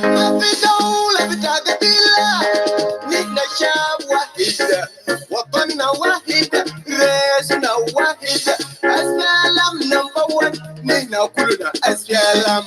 ما في دولة بتعديلها، نحن شعب واحد وطننا واحد رئيسنا واحد السلام نمبر 1 نحن كلنا السلام.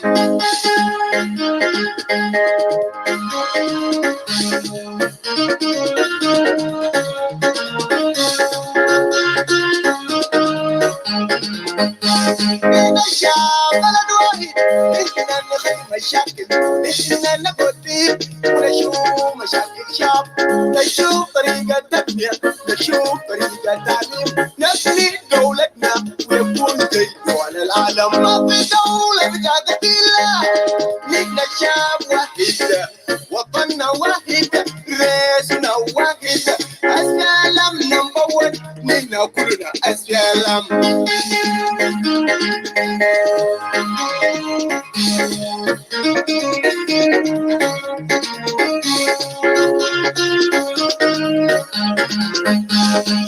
من الشعب بلد واحد نحن نخلي مشاكل، نحن نبدي ونشوف مشاكل شعب، نشوف طريقة تنمية، نشوف طريقة تعليم، نبني دولتنا ويكون زي دول العالم. ما في دولة بتعديلها، نحن شعب واحد وطننا واحد رئيسنا واحد السلام نمبر 1 نحن كلنا السلام.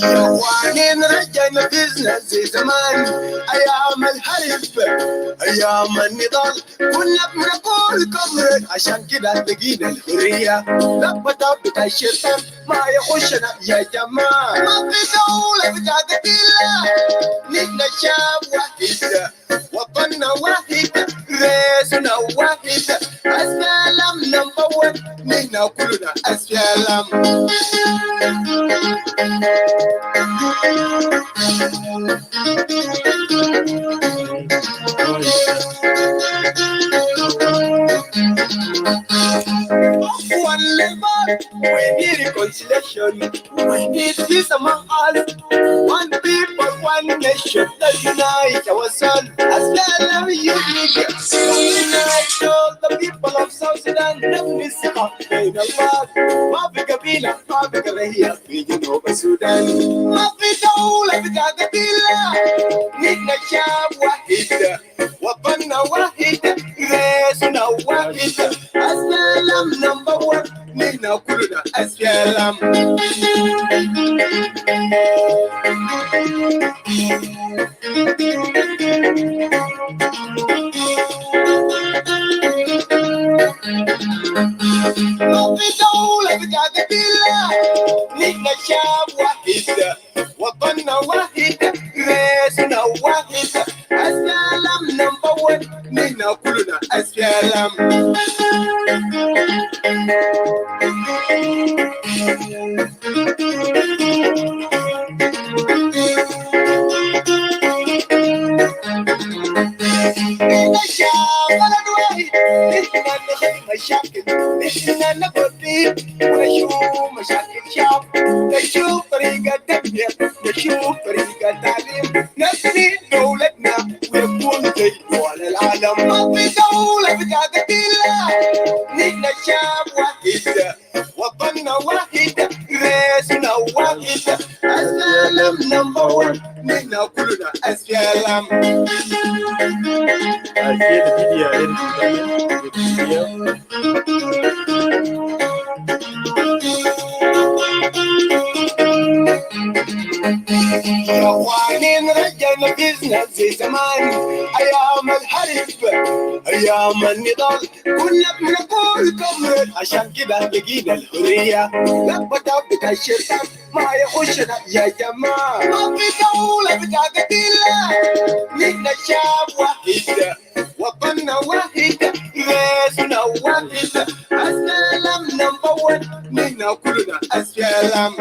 يوانين رجعنا بزنس زي زمان ايام الحرب ايام النضال، كنا بنقول كمرد عشان كده لقينا الحريه، لبطه بتاع الشيطان ما يخشنا يا جماعه. ما في دوله بتعديلها، نحن شعب واحد وطننا واحد رئيسنا واحد السلام نمبر 1 نحن كلنا السلام. One level, we need reconciliation, we need peace among us. One people, one nation, that unite ourselves. As well as you unite all the people of South Sudan. نبني الثقة بين البلاد، ما في قبيلة ما في قبيلة في جنوب السودان. ما في دولة بتعديلها، نحن شعب واحد وطننا واحد رئيسنا واحد السلام نمبر 1 نحن كلنا السلام. ما في دولة بتعديلها، نحن شعب واحد وطننا واحد رئيسنا واحد السلام نمبر 1 نحن كلنا السلام. من الشعب بلد واحد نحن نخلي مشاكل، نحن نبدي ونشوف مشاكل شعب، نشوف طريقة تنمية، نشوف طريقة تعليم، نبني دولتنا ويكون زي دول العالم. ما في دولة بتعديلها، نحن شعب واحد وطننا واحد رئيسنا واحد السلام نمبر 1 نحن كلنا السلام. يوانين رجعنا بزنس زي زمان ايام الحرب ايام النضال، كنا بنقول كمرد عشان كده لقينا الحريه، لبطه بتاع الشيطان ما يخشنا يا جماعه. ما في دوله بتعديلها، نحن شعب واحد وطننا واحد رئيسنا واحد السلام نمبر 1 نحن كلنا السلام.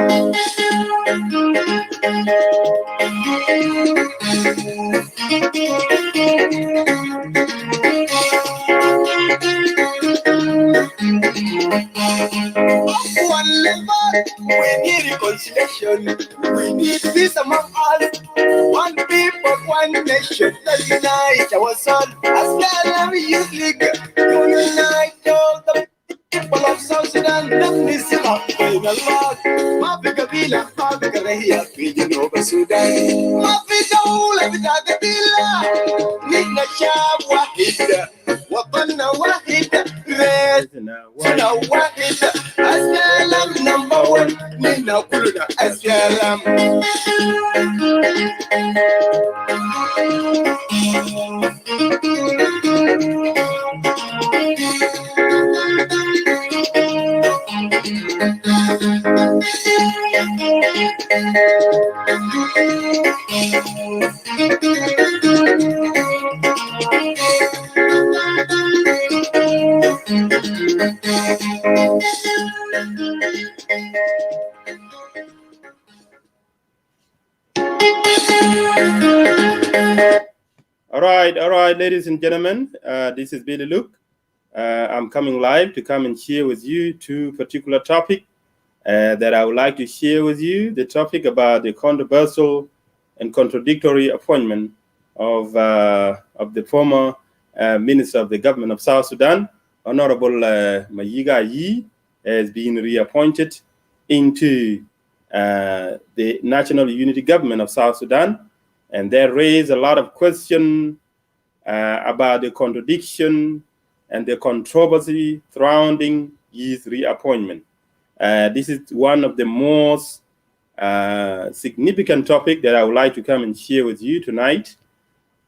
One level, we need reconciliation, we need peace among us. One people, one nation, let's unite ourselves. As well as youth league, unite all the people of South Sudan. نبني الثقة بين البلاد، ما في قبيلة ما في قبيلة في جنوب السودان. ما في دولة بتعديلها، نحن شعب واحد وطننا واحد رئيسنا واحد السلام نمبر 1 نحن كلنا السلام. right, ladies and gentlemen. This is Billy Luke. I'm coming live to come and share with you two particular topics that I would like to share with you. The topic about the controversial and contradictory appointment of the former Minister of the Government of South Sudan, Honorable Mayiik Ayii, has been reappointed into the National Unity Government of South Sudan. And that raised a lot of questions about the contradiction and the controversy surrounding his reappointment. This is one of the most significant topics that I would like to come and share with you tonight.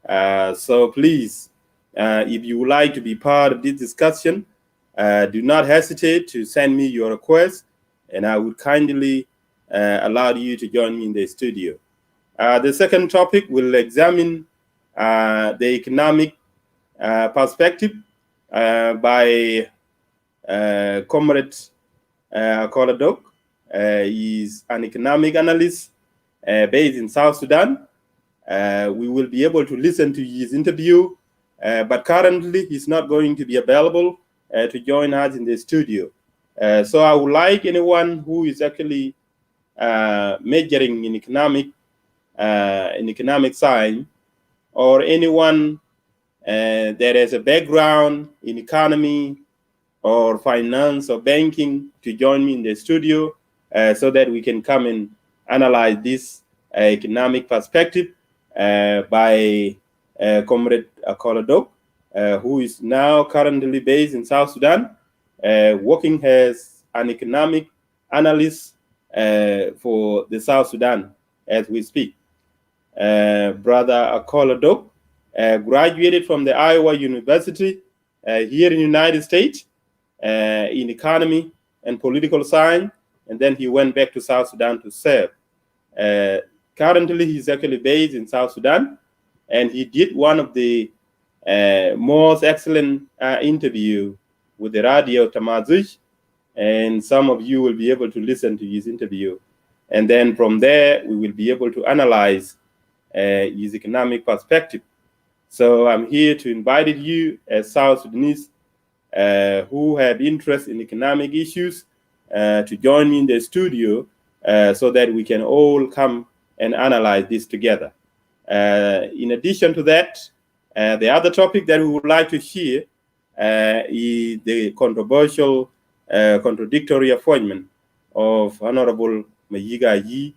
So please, if you would like to be part of this discussion, do not hesitate to send me your request, and I would kindly allow you to join me in the studio. The second topic will examine the economic perspective by Comrade Koladok. He's an economic analyst based in South Sudan. We will be able to listen to his interview, but currently he's not going to be available to join us in the studio. So I would like anyone who is actually majoring in economic science, or anyone that has a background in economy or finance or banking, to join me in the studio so that we can come and analyze this economic perspective by Comrade Koladok, who is now currently based in South Sudan, working as an economic analyst for the South Sudan as we speak. Brother Koladok graduated from the Iowa University here in the United States in economy and political science, and then he went back to South Sudan to serve. Currently, he's actually based in South Sudan, and he did one of the most excellent interview with the Radio Tamazuch, and some of you will be able to listen to his interview. And then from there, we will be able to analyze his economic perspective. So I'm here to invite you as South Sudanese who have interest in economic issues to join me in the studio so that we can all come and analyze this together. In addition to that, the other topic that we would like to share is the controversial, contradictory appointment of Honorable Mayiik Ayii.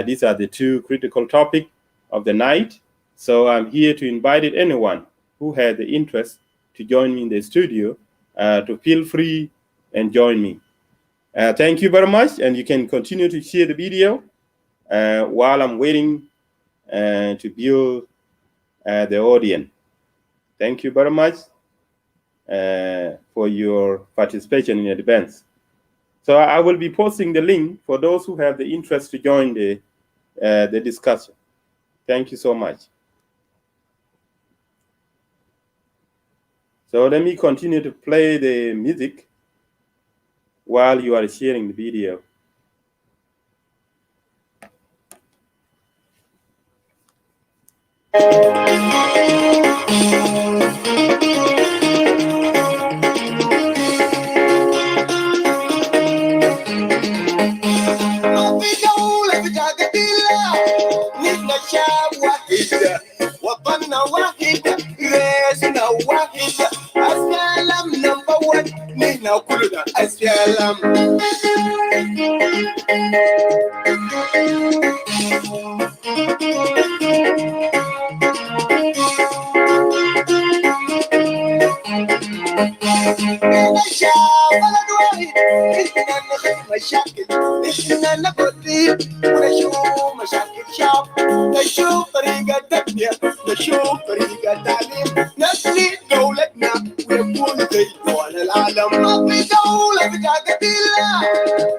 These are the two critical topics of the night. So I'm here to invite anyone who has the interest to join me in the studio to feel free and join me. Thank you very much, and you can continue to share the video while I'm waiting to build the audience. Thank you very much for your participation in advance. So I will be posting the link for those who have the interest to join the discussion. Thank you so much. So let me continue to play the music while you are sharing the video. وطننا واحد راسنا واحد أسلام نمبر 1 نحن كلنا أسلام بلد واحد نحن نخف مشاكل نحن نقضي ونشوف مشاكل شعب نشوف طريقة تبنية نشوف طريقة تعليم نبني دولتنا ونكون زي دول العالم ما في دولة بتعقد إلا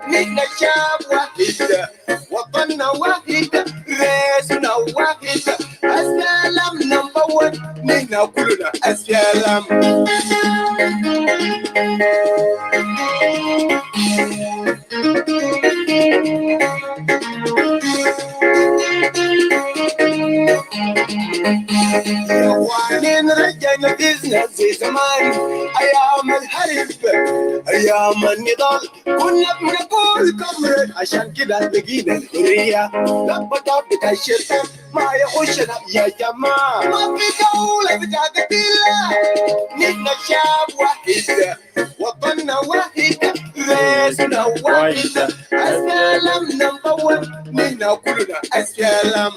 نحن شعب واحد وطننا واحد راسنا واحد السلام نمبر 1 نحن كلنا السلام يا الحرب أيام النضال كنا بنقول كمرد عشان كده لقينا الحرية لما بتاع الشرطة ما يخشنا يا جماعة ما في دولة بتاعت الله نحن شعب واحد وطننا واحد رئيسنا واحد السلام نمبر 1 نحن كلنا السلام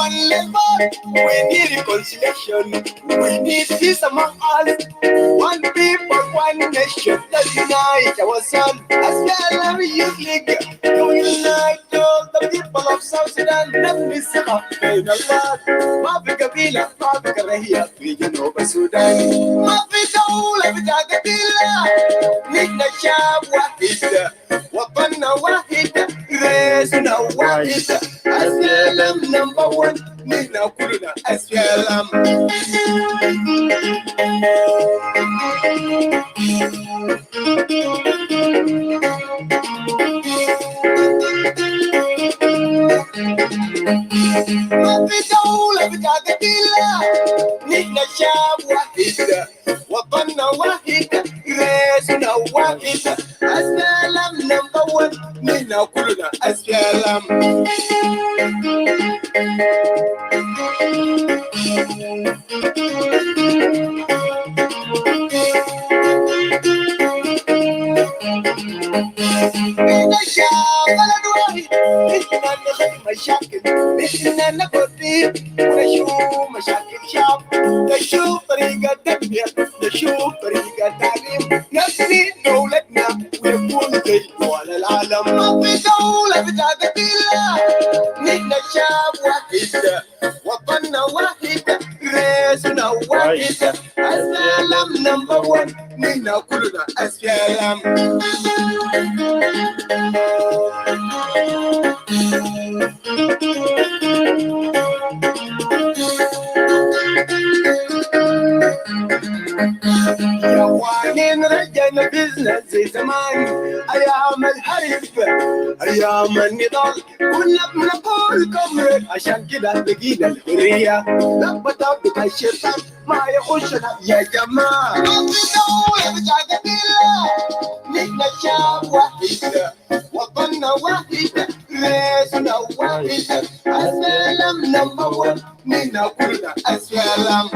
One level, we need reconciliation. We need peace among us. One people, one nation. Let's unite ourselves. As well as youth league, to unite all the people of South Sudan. Let me say, in Allah, ما في قبيلة, ما في كراهية في جنوب السودان. ما في دولة بتاع قبيلة. نحن شعب واحد, وطننا واحد, رئيسنا واحد. السلام نمبر 1 نحن كلنا السلام ما في دولة بتاع قبيلة نحن شعب واحد وطننا واحد رئيسنا واحد السلام نمبر 1 نحن كلنا السلام إحنا الشعب بلد واحد إحنا نخلي مشاكل إحنا نقضي ونشوف مشاكل شعب نشوف طريقة تنمية نشوف طريقة تعليم نبني دولتنا ونكون زي دول العالم ما في دولة بتاع قبيلة نحن شعب واحد وطننا واحد رئيسنا واحد السلام نمبر 1 نحن كلنا السلام يا وانين رجعنا بزنس زي زمان ايام الحرب ايام النضال كنا بنقول كمرد عشان كده لقينا الحرية لما بتاع الشيطان ما يخشنا يا جماعة ما في دولة بتاع قبيلة نحن شعب واحد وطننا واحد رئيسنا واحد السلام نمبر 1 نحن كلنا السلام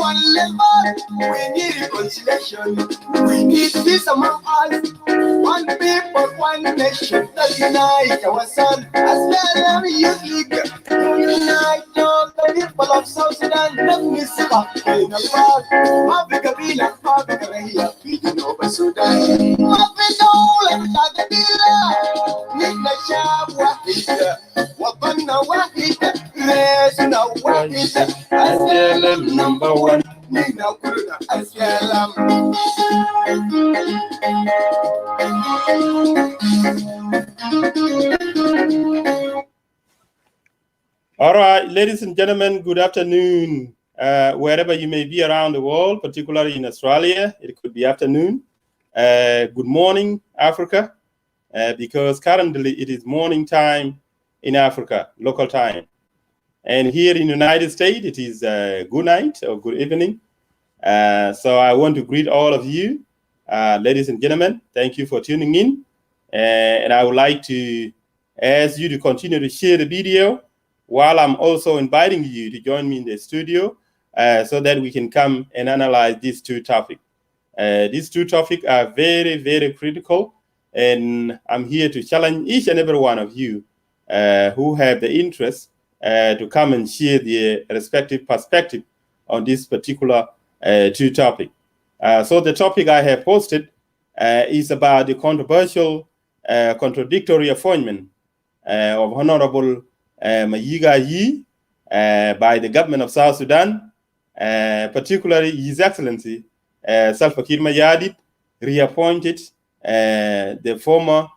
One level, we need reconciliation. We need peace among us. One people, one nation. Let's unite ourselves. As well as youth league, to unite all the people of South Sudan. Let me say, in Allah, ما في قبيلة, ما في كراهية في جنوب السودان. ما في دولة بتاع قبيلة. نحن شعب واحد, وطننا واحد, رئيسنا واحد. السلام نمبر 1 نحن كلنا السلام All right, ladies and gentlemen, good afternoon. Wherever you may be around the world, particularly in Australia, it could be afternoon. Good morning, Africa, because currently it is morning time in Africa, local time. And here in the United States, it is good night or good evening. So I want to greet all of you, ladies and gentlemen. Thank you for tuning in. And I would like to ask you to continue to share the video while I'm also inviting you to join me in the studio so that we can come and analyze these two topics. These two topics are very, very critical. And I'm here to challenge each and every one of you who have the interest to come and share their respective perspective on this particular two topics. So the topic I have posted is about the controversial contradictory appointment of Honorable Mayiik Ayii by the government of South Sudan, particularly His Excellency Salva Kiir Mayardit reappointed the former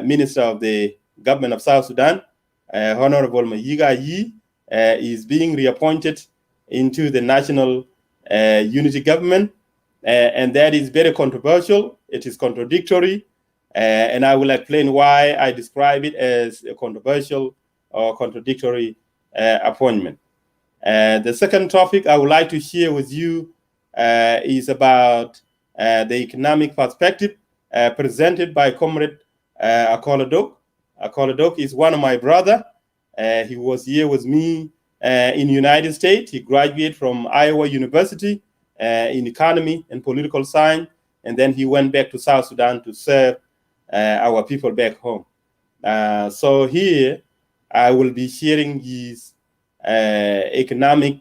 Minister of the government of South Sudan, Honorable Mayiik Ayii, is being reappointed into the national unity government, and that is very controversial. It is contradictory, and I will explain why I describe it as a controversial or contradictory appointment. The second topic I would like to share with you is about the economic perspective presented by Comrade Akoladok. Akoladok is one of my brother. He was here with me in the United States. He graduated from Iowa University in economy and political science, and then he went back to South Sudan to serve our people back home. So here I will be sharing his economic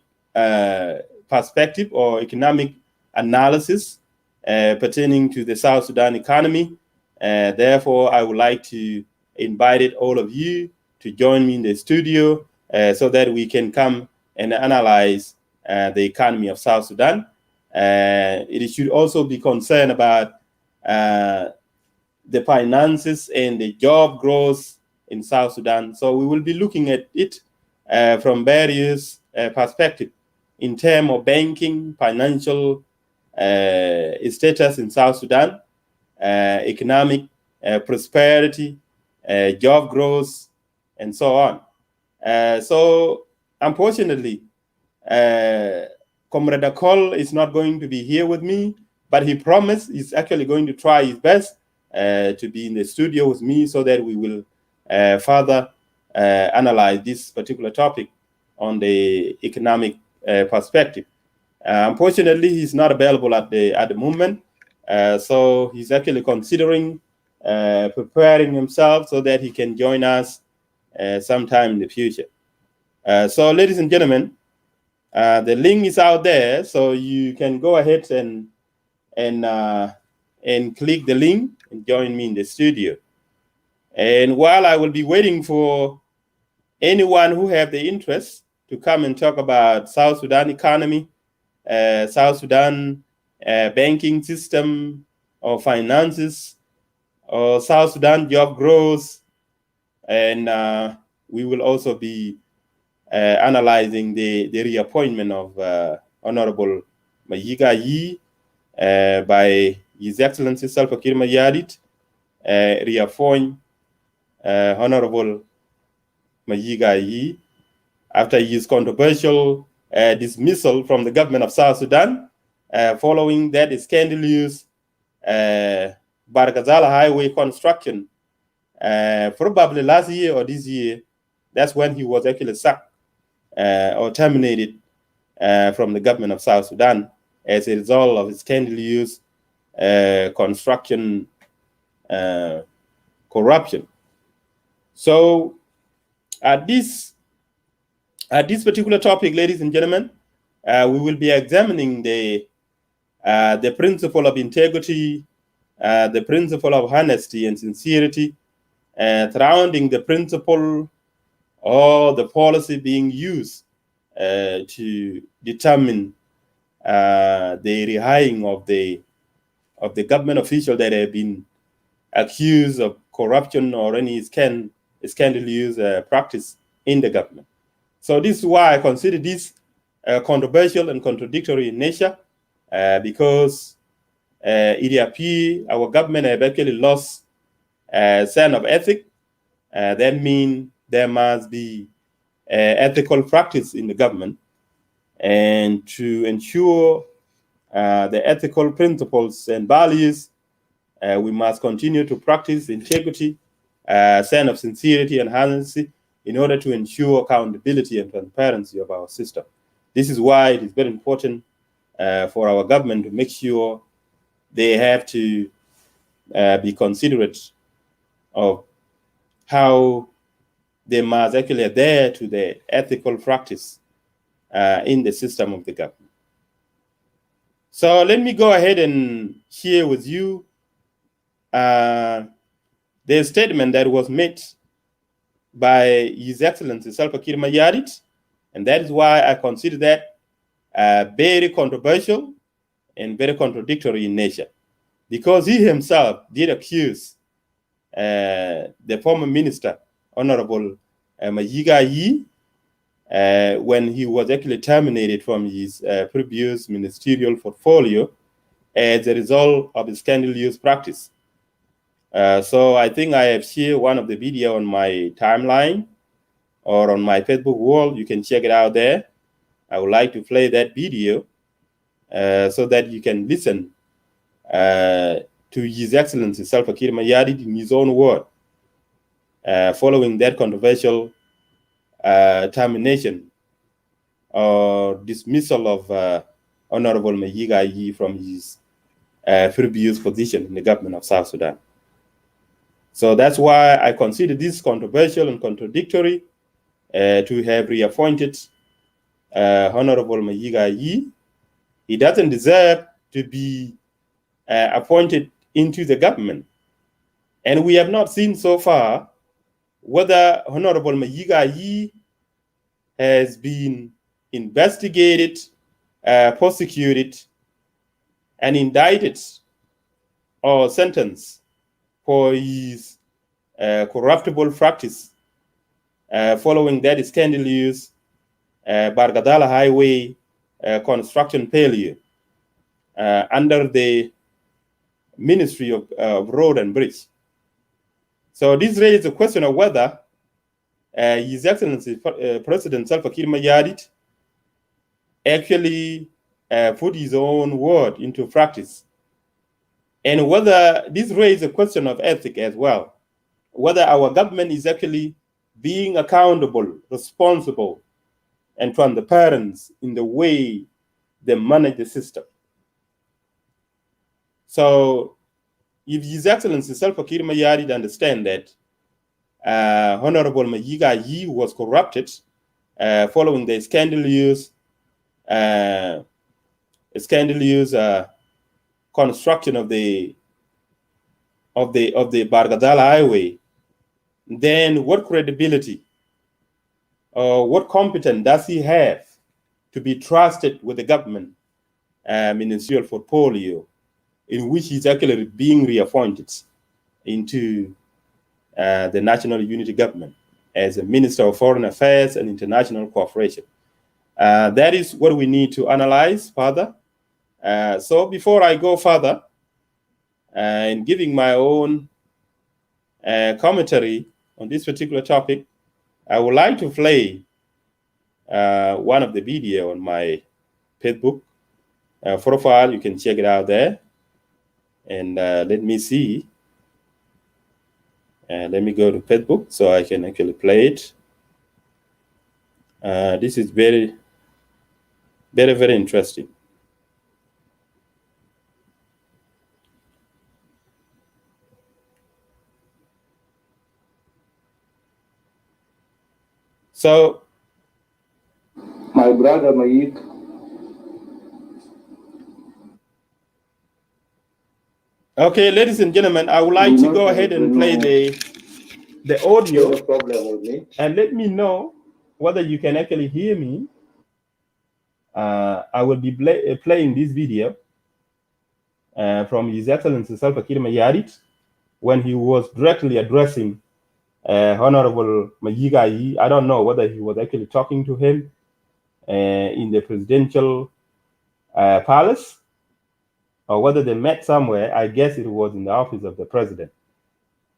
perspective or economic analysis pertaining to the South Sudan economy. Therefore, I would like to invite all of you to join me in the studio so that we can come and analyze the economy of South Sudan. It should also be concerned about the finances and the job growth in South Sudan. So we will be looking at it from various perspectives in terms of banking, financial status in South Sudan, economic prosperity, job growth, and so on. So unfortunately, Comrade Akol is not going to be here with me, but he promised he's actually going to try his best to be in the studio with me so that we will further analyze this particular topic on the economic perspective. Unfortunately, he's not available at the moment, so he's actually considering preparing himself so that he can join us sometime in the future. So, ladies and gentlemen, the link is out there, so you can go ahead and click the link and join me in the studio. And while I will be waiting for anyone who have the interest to come and talk about South Sudan economy, South Sudan banking system or finances, or South Sudan job growth, and we will also be analyzing the reappointment of Honorable Mayiik Ayii by His Excellency Salva Kiir Mayardit, reappoint Honorable Mayiik Ayii after his controversial dismissal from the government of South Sudan following that scandalous Bargazala highway construction. Probably last year or this year, that's when he was actually sacked or terminated from the government of South Sudan as a result of scandalous construction corruption. So at this particular topic, ladies and gentlemen, we will be examining the principle of integrity, the principle of honesty and sincerity, surrounding the principle or the policy being used to determine the rehiring of the government official that have been accused of corruption or any scandalous practice in the government. So this is why I consider this controversial and contradictory in nature, because it appears our government have actually lost a sense of ethics. That means there must be ethical practice in the government, and to ensure the ethical principles and values, we must continue to practice integrity, sense of sincerity and honesty in order to ensure accountability and transparency of our system. This is why it is very important for our government to make sure they have to be considerate of how they must actually adhere to the ethical practice in the system of the government. So let me go ahead and share with you the statement that was made by His Excellency Salva Kiir Mayardit, and that is why I consider that very controversial and very contradictory in nature, because he himself did accuse the former minister Honorable Mayiik Ayii when he was actually terminated from his previous ministerial portfolio as a result of his scandal use practice. So I think I have shared one of the video on my timeline or on my Facebook wall. You can check it out there. I would like to play that video so that you can listen to His Excellency Salva Kiir Mayardit in his own word, following that controversial termination or dismissal of Honorable Mayiik Ayii from his previous position in the government of South Sudan. So that's why I consider this controversial and contradictory to have reappointed Honorable Mayiik Ayii. He doesn't deserve to be appointed into the government. And we have not seen so far whether Honorable Mayiik Ayii has been investigated, prosecuted, and indicted or sentenced for his corruptible practice following that scandalous Bargadala Highway construction failure under the Ministry of Road and Bridge. So this raises a question of whether His Excellency President Salva Kiir Mayardit actually put his own word into practice, and whether this raises a question of ethics as well, whether our government is actually being accountable, responsible, and transparent in the way they manage the system. So if His Excellency Salva Kiir Mayardit understand that Honorable Mayiik Ayii was corrupted following the scandalous construction of the Bargadal Highway, then what credibility or what competence does he have to be trusted with the government ministerial portfolio in which he's actually being reappointed into the National Unity Government as a Minister of Foreign Affairs and International Cooperation? That is what we need to analyze further. So before I go further in giving my own commentary on this particular topic, I would like to play one of the video on my Facebook profile. You can check it out there. And let me see. Let me go to Facebook so I can actually play it. This is very, very, very interesting. So, my brother Mayiik. Okay, ladies and gentlemen, I would like to go ahead and play the audio. No problem with me. And let me know whether you can actually hear me. I will be playing this video from His Excellency Salva Kiir Mayardit when he was directly addressing Honorable Mayiik Ayii. I don't know whether he was actually talking to him in the presidential palace or whether they met somewhere. I guess it was in the office of the president.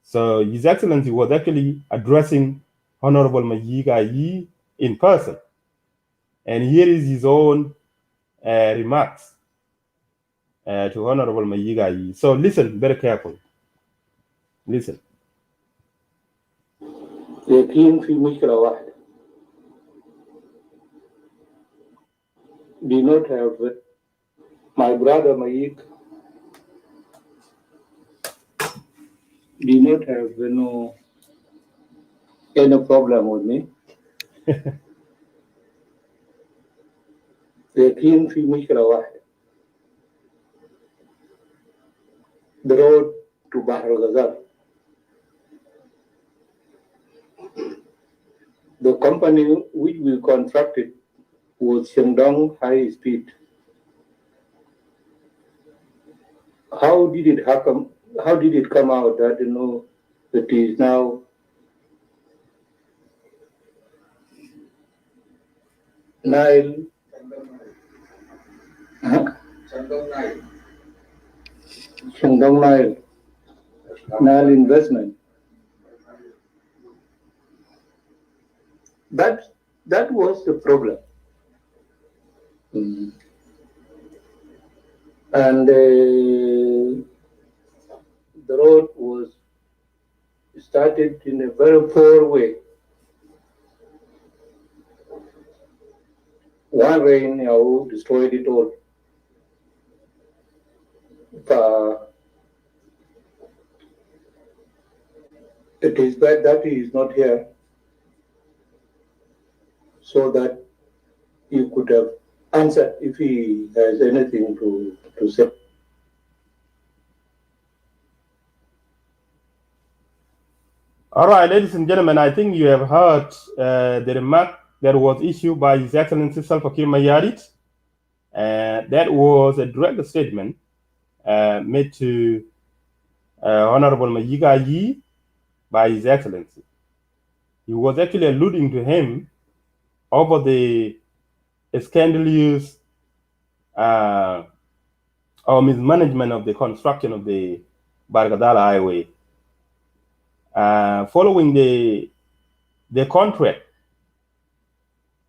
So His Excellency was actually addressing Honorable Mayiik Ayii in person. And here is his own remarks to Honorable Mayiik Ayii. So listen very carefully. Listen. لكن في مشكلة واحدة. Do not have my brother Mayiik. Do not have any problem with me. لكن في مشكلة واحدة. The road to Bahr al-Ghazal. The company which we contracted was Shandong High Speed. How did it happen? How did it come out that it is now Nile. Shandong Nile investment. That was the problem. And the road was started in a very poor way. One rain destroyed it all. It is bad that he is not here, so that you could have answered if he has anything to say. All right, ladies and gentlemen, I think you have heard the remark that was issued by His Excellency Salva Kiir Mayardit. That was a direct statement made to Honorable Mayiik Ayii by His Excellency. He was actually alluding to him over the scandalous or mismanagement of the construction of the Bargadal Highway. Following the contract,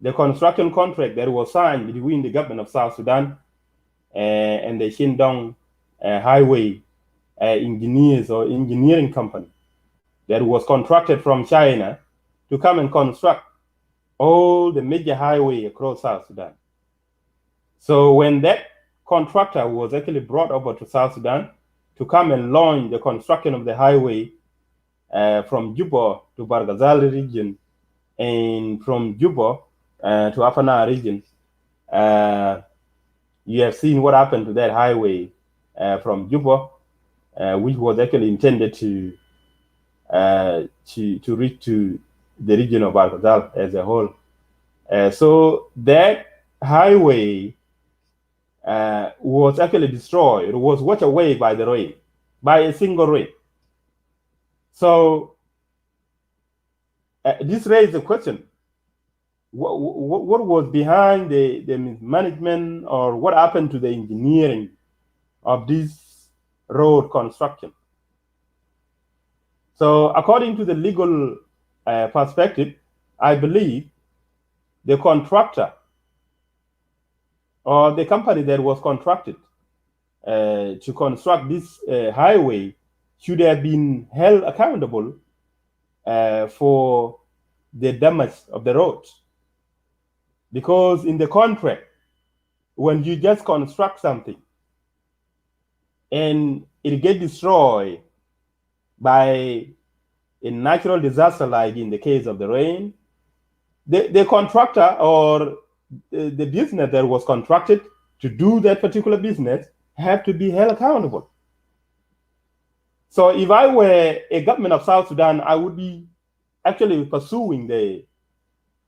the construction contract that was signed between the government of South Sudan and the Shandong Highway engineers or engineering company that was contracted from China to come and construct all the major highway across South Sudan. So when that contractor was actually brought over to South Sudan to come and launch the construction of the highway from Juba to Barghazal region and from Juba to Afana region, you have seen what happened to that highway from Juba, which was actually intended to reach to the region of Barghazal as a whole. So that highway was actually destroyed. It was washed away by the rain, by a single rain. So this raised the question: what was behind the mismanagement, or what happened to the engineering of this road construction? So according to the legal perspective, I believe the contractor or the company that was contracted to construct this highway should have been held accountable for the damage of the road. Because in the contract, when you just construct something and it gets destroyed by a natural disaster, like in the case of the rain, the contractor or the business that was contracted to do that particular business have to be held accountable. So if I were a government of South Sudan, I would be actually pursuing the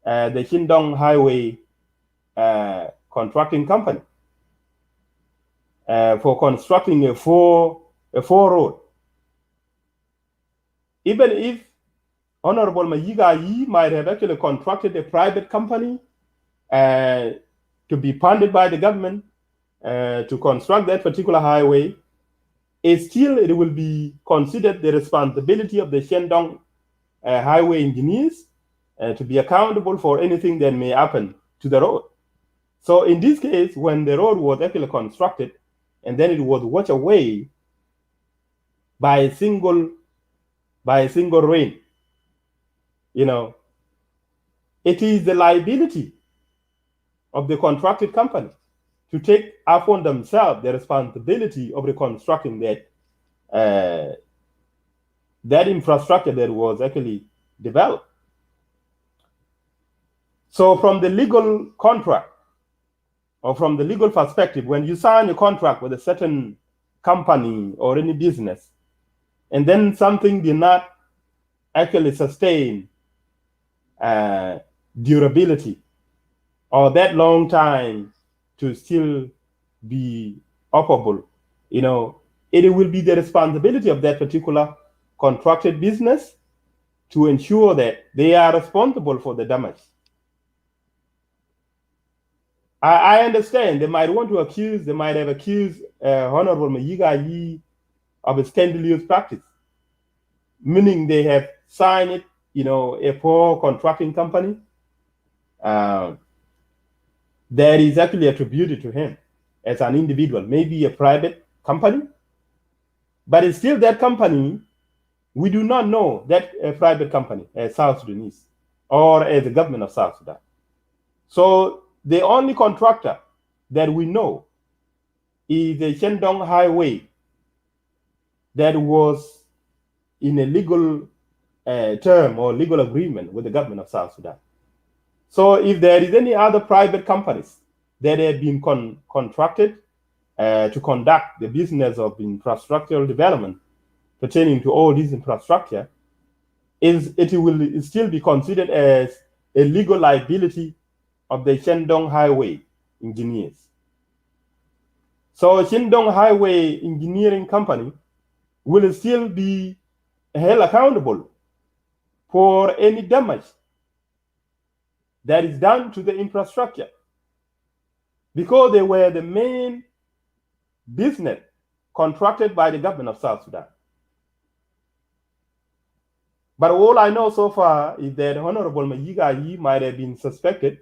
Shandong Highway contracting company for constructing a four road. Even if Honorable Mayiik Ayii might have actually contracted a private company to be funded by the government to construct that particular highway, it will be considered the responsibility of the Shandong highway engineers to be accountable for anything that may happen to the road. So in this case, when the road was actually constructed and then it was washed away by a single rain, it is the liability of the contracted company to take upon themselves the responsibility of reconstructing that infrastructure that was actually developed. So from the legal contract, or from the legal perspective, when you sign a contract with a certain company or any business, and then something did not actually sustain durability or that long time to still be operable, it will be the responsibility of that particular contracted business to ensure that they are responsible for the damage. I understand they might want to accuse, they might have accused Honorable Mayiik Ayii of a scandalous practice, meaning they have signed it, a poor contracting company that is actually attributed to him as an individual, maybe a private company, but it's still that company. We do not know that a private company as South Sudanese or as the government of South Sudan. So the only contractor that we know is the Shandong Highway that was in a legal term or legal agreement with the government of South Sudan. So if there is any other private companies that have been contracted to conduct the business of infrastructural development pertaining to all this infrastructure, it will still be considered as a legal liability of the Shandong Highway engineers. So Shandong Highway Engineering Company will still be held accountable for any damage that is done to the infrastructure, because they were the main business contracted by the government of South Sudan. But all I know so far is that Honorable Mayiik Ayii might have been suspected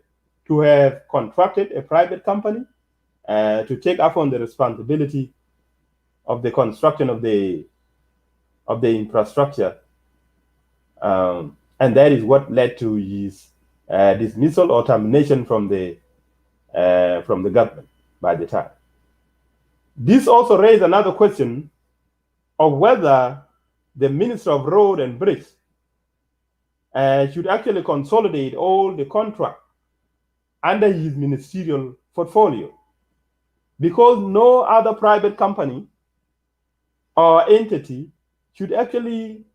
to have contracted a private company to take upon the responsibility of the construction of the infrastructure, and that is what led to his dismissal or termination from the government by the time. This also raised another question of whether the Minister of Road and Bridge should actually consolidate all the contract under his ministerial portfolio, because no other private company or entity should actually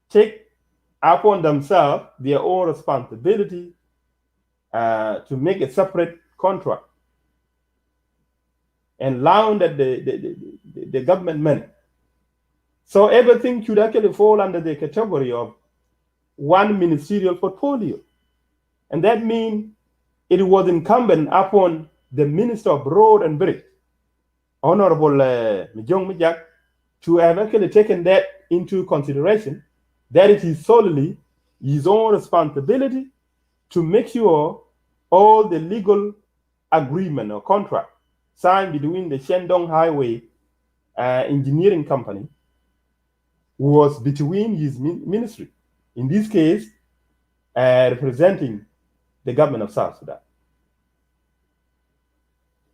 take upon themselves their own responsibility to make a separate contract and launder the government money. So everything should actually fall under the category of one ministerial portfolio. And that means it was incumbent upon the Minister of Road and Bridge, Honorable Mijong Mijak, to have actually taken that into consideration, that it is solely his own responsibility to make sure all the legal agreement or contract signed between the Shandong Highway Engineering Company was between his ministry, in this case, representing the government of South Sudan.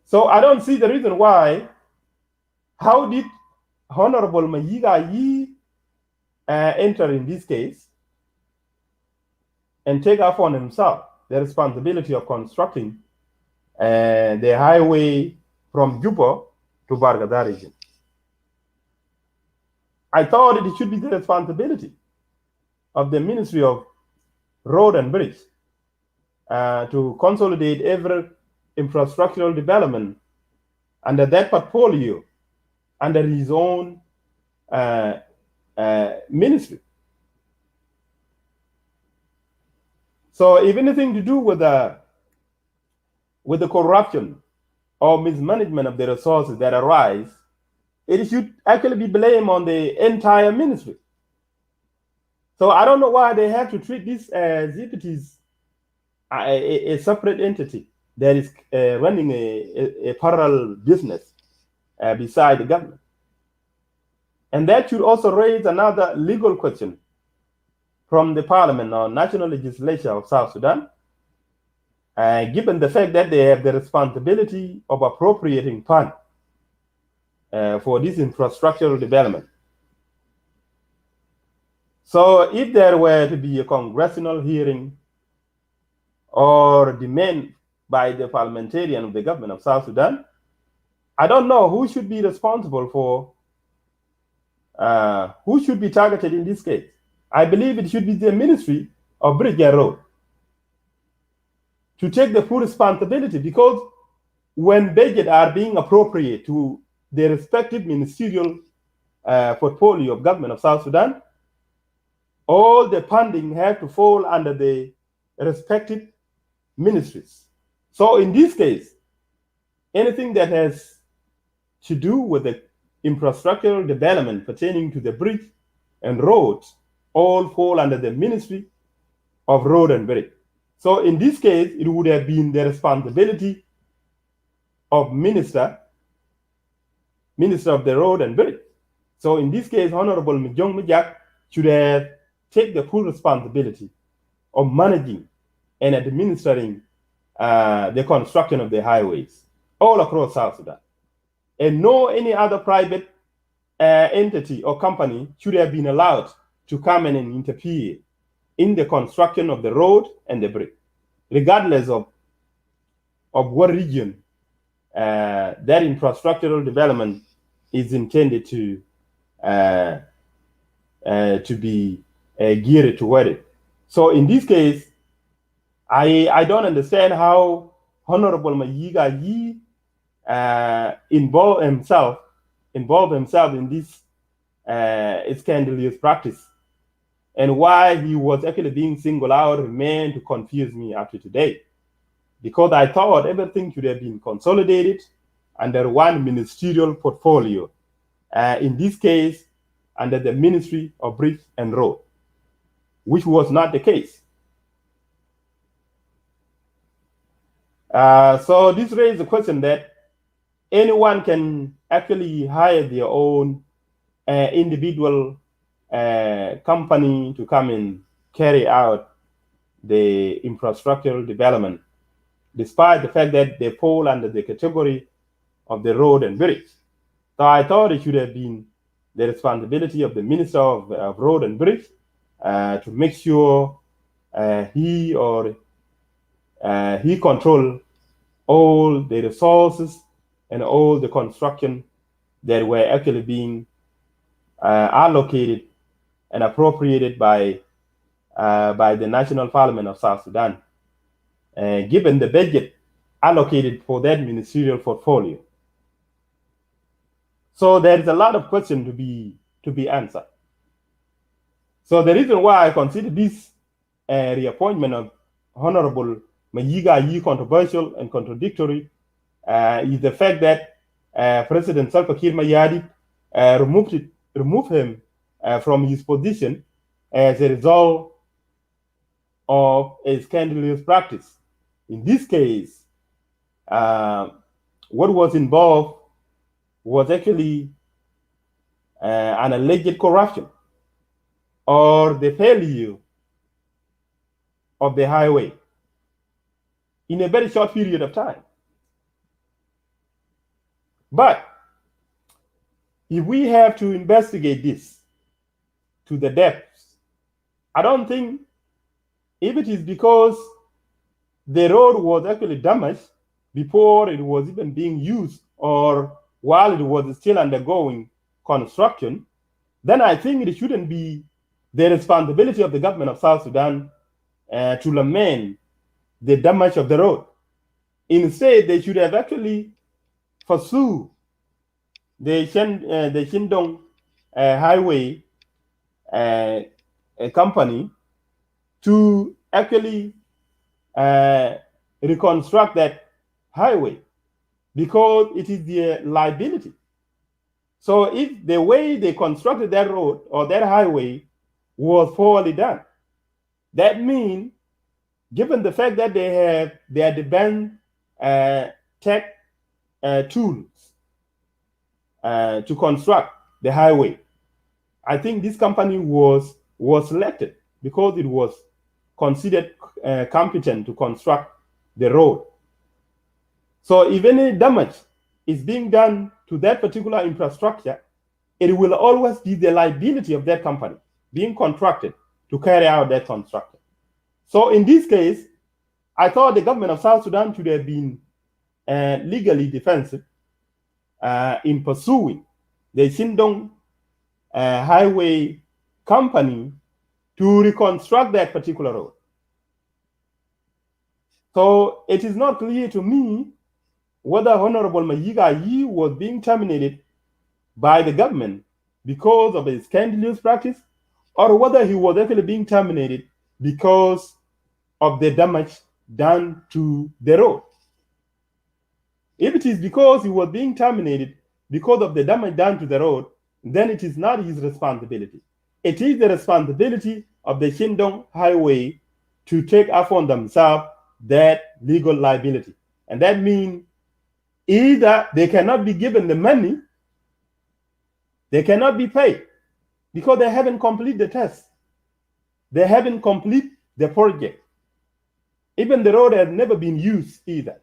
So I don't see the reason why. How did Honorable Mayiik Ayii enter in this case and take upon himself the responsibility of constructing the highway from Juba to Bargadar region? I thought it should be the responsibility of the Ministry of Road and Bridge to consolidate every infrastructural development under that portfolio, under his own ministry. So if anything to do with the corruption or mismanagement of the resources that arise, it should actually be blamed on the entire ministry. So I don't know why they have to treat this as if it is a separate entity that is running a parallel business beside the government. And that should also raise another legal question from the Parliament or National Legislature of South Sudan, given the fact that they have the responsibility of appropriating funds for this infrastructural development. So if there were to be a congressional hearing or demand by the parliamentarian of the government of South Sudan, I don't know who should be responsible for, who should be targeted in this case. I believe it should be the Ministry of Bridge and Road to take the full responsibility, because when budgets are being appropriated to the respective ministerial portfolio of government of South Sudan, all the funding have to fall under the respective ministries. So in this case, anything that has to do with the infrastructural development pertaining to the bridge and roads all fall under the Ministry of Road and Bridge. So in this case, it would have been the responsibility of Minister of the Road and Bridge. So in this case, Honorable Mijong Mijak should have taken the full responsibility of managing and administering the construction of the highways all across South Sudan. And no any other private entity or company should have been allowed to come in and interfere in the construction of the road and the bridge, regardless of what region that infrastructural development is intended to be geared toward it. So in this case, I don't understand how Honorable Mayiik Ayii involved himself in this scandalous practice, and why he was actually being singled out remain to confuse me up to today. Because I thought everything should have been consolidated under one ministerial portfolio. In this case, under the Ministry of Bridge and Road, which was not the case. So this raises the question that anyone can actually hire their own individual company to come and carry out the infrastructural development, despite the fact that they fall under the category of the road and bridge. So I thought it should have been the responsibility of the Minister of Road and Bridge to make sure he control all the resources and all the construction that were actually being allocated and appropriated by the National Parliament of South Sudan, given the budget allocated for that ministerial portfolio. So there is a lot of questions to be answered. So the reason why I consider this reappointment of Honorable Mayiik Ayii controversial and contradictory is the fact that President Salva Kiir Mayardit removed him from his position as a result of a scandalous practice. In this case, what was involved was actually an alleged corruption or the failure of the highway in a very short period of time. But if we have to investigate this to the depths, I don't think if it is because the road was actually damaged before it was even being used or while it was still undergoing construction, then I think it shouldn't be the responsibility of the government of South Sudan to lament the damage of the road. Instead, they should have actually pursued the Shindong Highway company to actually reconstruct that highway, because it is their liability. So if the way they constructed that road or that highway was poorly done, that means, given the fact that they have their advanced tech tools to construct the highway, I think this company was selected because it was considered competent to construct the road. So if any damage is being done to that particular infrastructure, it will always be the liability of that company being contracted to carry out that construction. So in this case, I thought the government of South Sudan should have been legally defensive in pursuing the Shindong Highway company to reconstruct that particular road. So it is not clear to me whether Honorable Mayiik Ayii was being terminated by the government because of a scandalous practice, or whether he was actually being terminated because of the damage done to the road. If it is because he was being terminated because of the damage done to the road, then it is not his responsibility. It is the responsibility of the Shindong Highway to take upon themselves that legal liability. And that means either they cannot be given the money, they cannot be paid because they haven't completed the test. They haven't completed the project. Even the road has never been used either.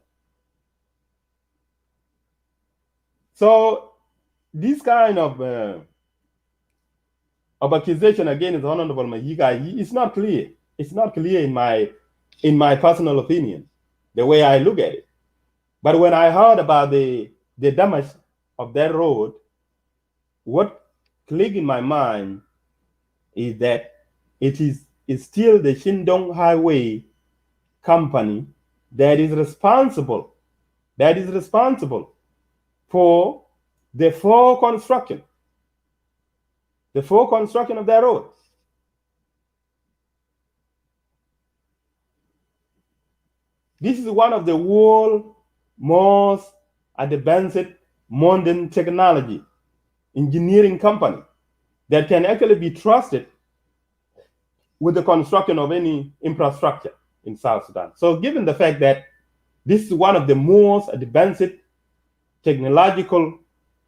So this kind of accusation against Honorable Mayiik Ayii is not clear. It's not clear in my personal opinion, the way I look at it. But when I heard about the damage of that road, what clicked in my mind is that it's still the Shindong Highway company that is responsible for the full construction of that road. This is one of the world's most advanced modern technology engineering company that can actually be trusted with the construction of any infrastructure in South Sudan. So given the fact that this is one of the most advanced technological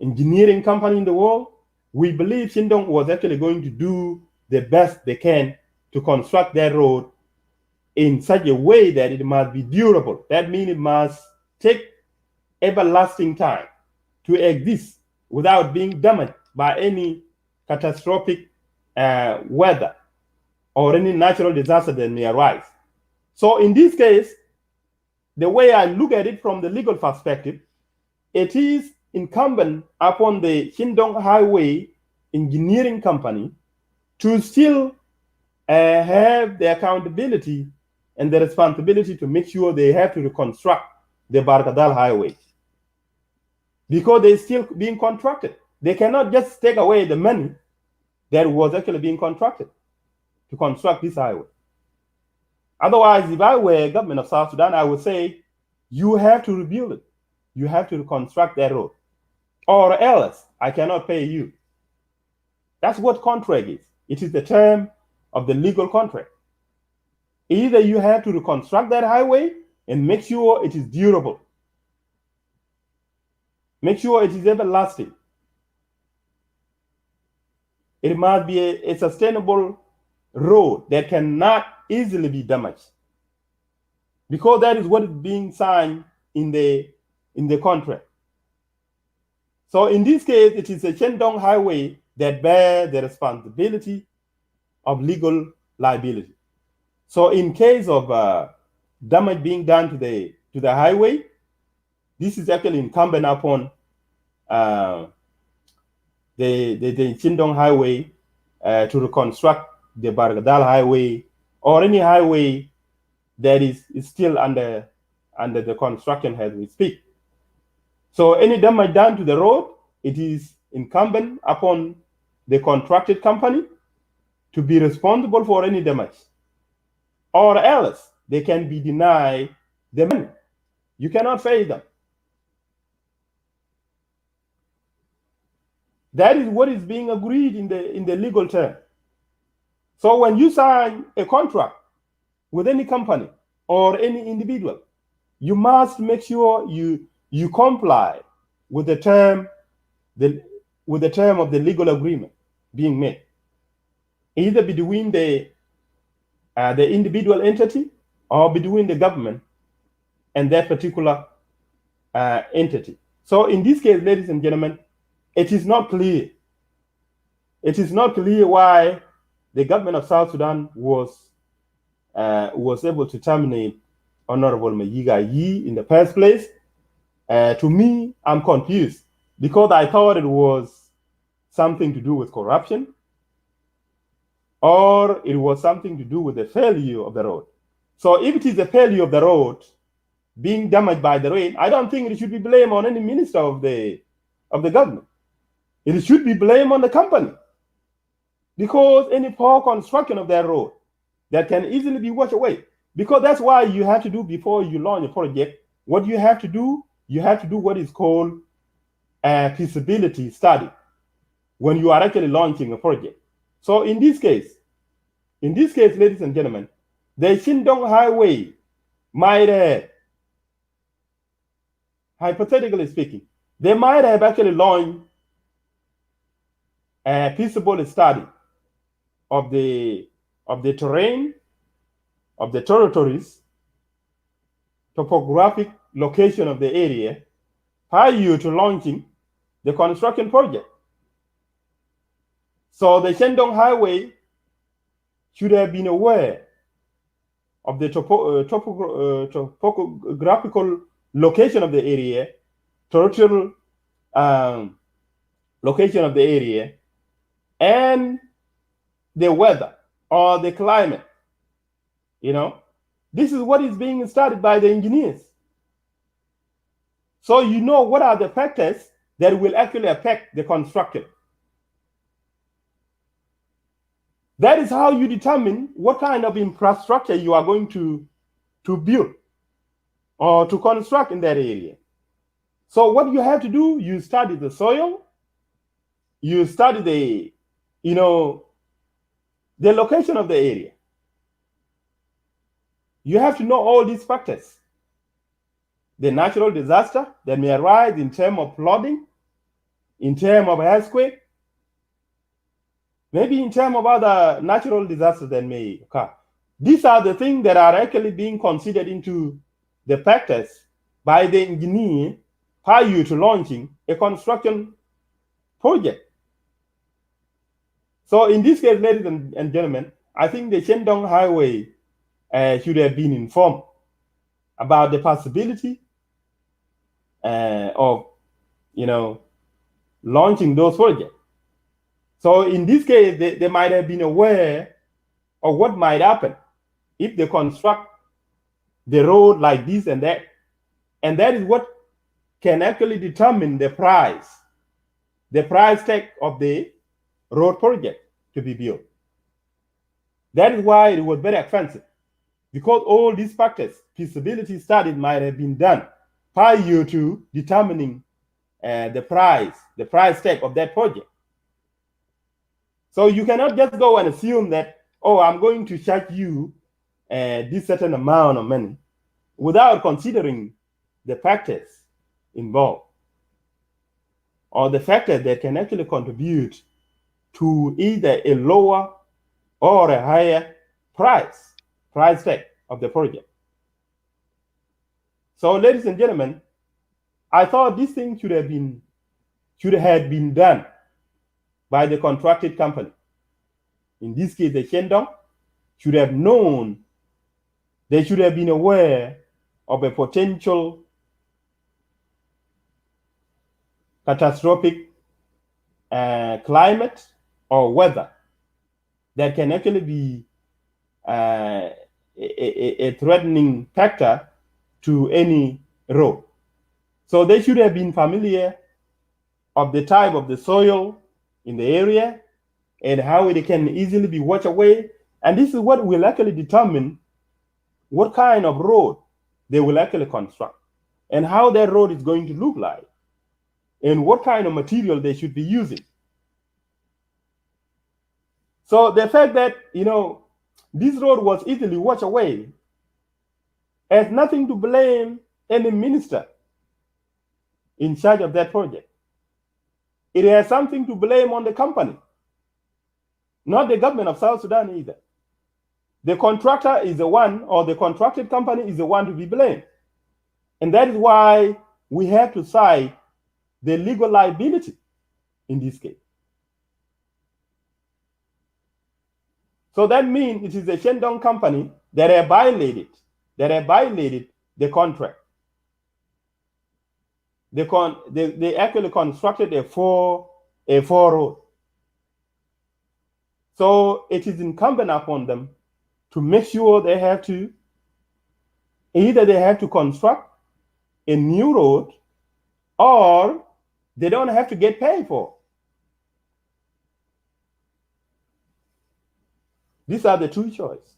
engineering company in the world, we believe Shindong was actually going to do the best they can to construct that road in such a way that it must be durable. That means it must take everlasting time to exist without being damaged by any catastrophic weather or any natural disaster that may arise. So in this case, the way I look at it from the legal perspective, it is incumbent upon the Shindong Highway engineering company to still have the accountability and the responsibility to make sure they have to reconstruct the Barkadal Highway, because they're still being contracted. They cannot just take away the money that was actually being contracted to construct this highway. Otherwise, if I were government of South Sudan, I would say, you have to rebuild it. You have to reconstruct that road, or else I cannot pay you. That's what contract is. It is the term of the legal contract. Either you have to reconstruct that highway and make sure it is durable. Make sure it is everlasting. It must be a sustainable road that cannot easily be damaged, because that is what is being signed in the contract. So in this case, it is a Shandong Highway that bears the responsibility of legal liability. So in case of damage being done to the highway, this is actually incumbent upon the Shandong Highway to reconstruct the Bargadal Highway or any highway that is still under the construction as we speak. So any damage done to the road, it is incumbent upon the contracted company to be responsible for any damage, or else they can be denied the money. You cannot pay them. That is what is being agreed in the legal term. So when you sign a contract with any company or any individual, you must make sure you comply with the term of the legal agreement being made, either between the individual entity or between the government and that particular entity. So in this case, ladies and gentlemen, it is not clear. It is not clear why the government of South Sudan was able to terminate Honorable Mayiik Ayii in the first place. To me, I'm confused, because I thought it was something to do with corruption, or it was something to do with the failure of the road. So if it is the failure of the road being damaged by the rain, I don't think it should be blamed on any minister of the government. It should be blamed on the company, because any poor construction of that road that can easily be washed away. Because that's why you have to do before you launch a project. What you have to do what is called a feasibility study when you are actually launching a project. So in this case, ladies and gentlemen, the Shindong Highway might have, hypothetically speaking, they might have actually launched a feasibility study of the terrain, of the territories, topographic location of the area prior to launching the construction project. So the Shandong Highway should have been aware of the topographical location of the area, territorial location of the area, and the weather or the climate. This is what is being studied by the engineers. So you know what are the factors that will actually affect the construction. That is how you determine what kind of infrastructure you are going to build or to construct in that area. So what you have to do, you study the soil, you study the location of the area. You have to know all these factors. The natural disaster that may arise in terms of flooding, in terms of earthquake, maybe in terms of other natural disasters that may occur. These are the things that are actually being considered into the factors by the engineer prior to launching a construction project. So in this case, ladies and gentlemen, I think the Shandong Highway should have been informed about the possibility of launching those projects. So in this case, they might have been aware of what might happen if they construct the road like this and that. And that is what can actually determine the price tag of the road project to be built. That is why it was very expensive, because all these factors, feasibility studies might have been done prior to determining the price tag of that project. So you cannot just go and assume that, oh, I'm going to charge you this certain amount of money without considering the factors involved or the factors that can actually contribute to either a lower or a higher price tag of the project. So, ladies and gentlemen, I thought this thing should have been done by the contracted company. In this case, the Shandong should have known, they should have been aware of a potential catastrophic climate or weather that can actually be a threatening factor to any road. So they should have been familiar of the type of the soil in the area and how it can easily be washed away. And this is what will actually determine what kind of road they will actually construct and how that road is going to look like and what kind of material they should be using. So the fact that, this road was easily washed away has nothing to blame any minister in charge of that project. It has something to blame on the company, not the government of South Sudan either. The contractor is the one, or the contracted company is the one to be blamed. And that is why we have to cite the legal liability in this case. So that means it is the Shandong company that have violated the contract. They actually constructed a four road. So it is incumbent upon them to make sure they have to construct a new road or they don't have to get paid for. These are the two choices.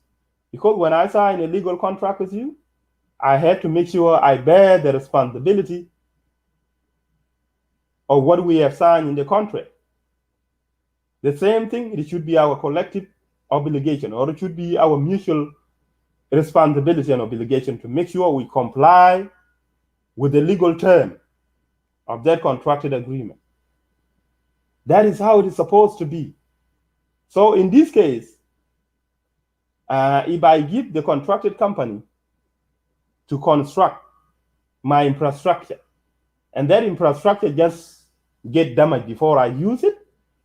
Because when I sign a legal contract with you, I have to make sure I bear the responsibility of what we have signed in the contract. The same thing, it should be our collective obligation, or it should be our mutual responsibility and obligation to make sure we comply with the legal term of that contracted agreement. That is how it is supposed to be. So in this case, if I give the contracted company to construct my infrastructure, and that infrastructure just get damaged before I use it,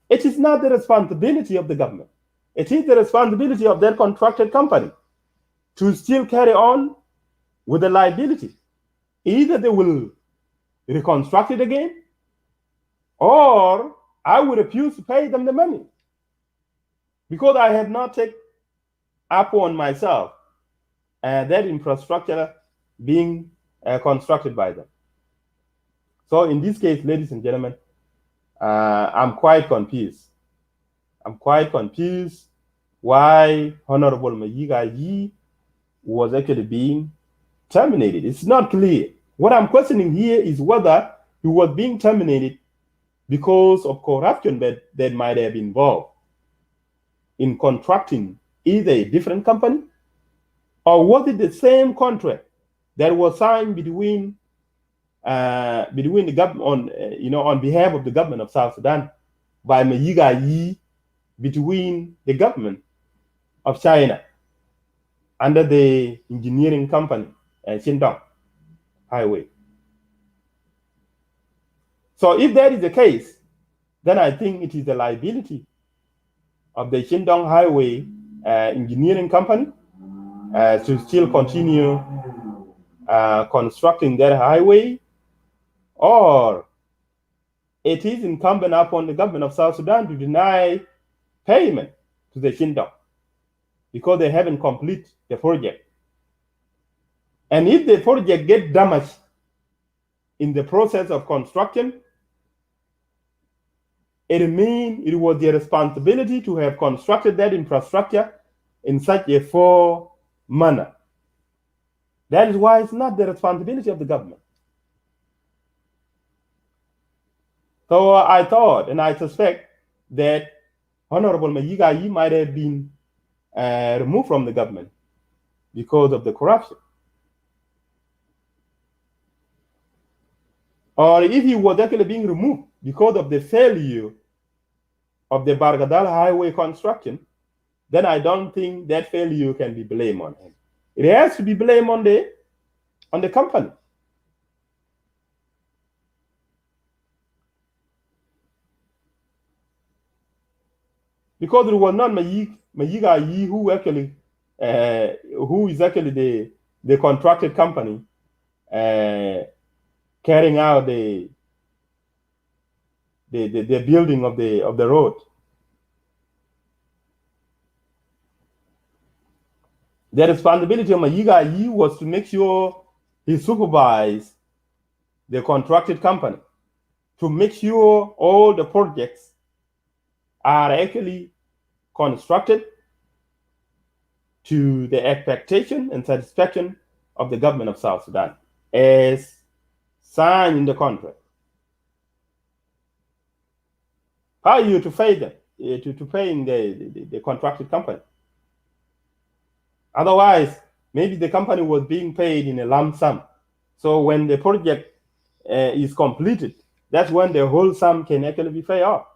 it is not the responsibility of the government. It is the responsibility of that contracted company to still carry on with the liability. Either they will reconstruct it again, or I will refuse to pay them the money because I have not taken upon myself that infrastructure being constructed by them. So in this case, ladies and gentlemen, I'm quite confused. I'm quite confused why Honorable Mayiik Ayii was actually being terminated. It's not clear. What I'm questioning here is whether he was being terminated because of corruption that might have involved in contracting either a different company, or was it the same contract that was signed between the government on behalf of the government of South Sudan by Mayiik Ayii between the government of China under the engineering company Xindong Highway. So if that is the case, then I think it is the liability of the Xindong Highway engineering company to still continue constructing that highway, or it is incumbent upon the government of South Sudan to deny payment to the Xindong because they haven't completed the project. And if the project gets damaged in the process of construction, it means it was their responsibility to have constructed that infrastructure in such a poor manner. That is why it's not the responsibility of the government. So I thought, and I suspect, that Honorable Mayiik Ayii might have been removed from the government because of the corruption. Or if he was actually being removed because of the failure of the Bargadal highway construction, then I don't think that failure can be blamed on him. It has to be blamed on the company. Because it was not Mayiik Ayii who is actually the contracted company carrying out the building of the road. The responsibility of Mayiik Ayii was to make sure he supervised the contracted company, to make sure all the projects are actually constructed to the expectation and satisfaction of the government of South Sudan as signed in the contract. How are you to pay them, to paying the contracted company? Otherwise, maybe the company was being paid in a lump sum. So when the project is completed, that's when the whole sum can actually be paid off.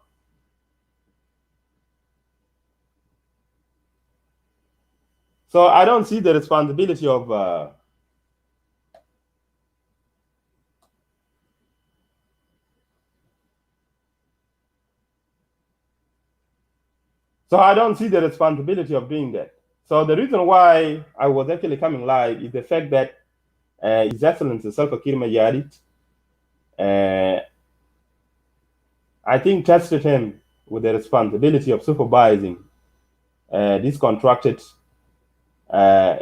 So I don't see the responsibility of doing that. So the reason why I was actually coming live is the fact that His Excellency Salva Kiir Mayardit, I think, tested him with the responsibility of supervising this contracted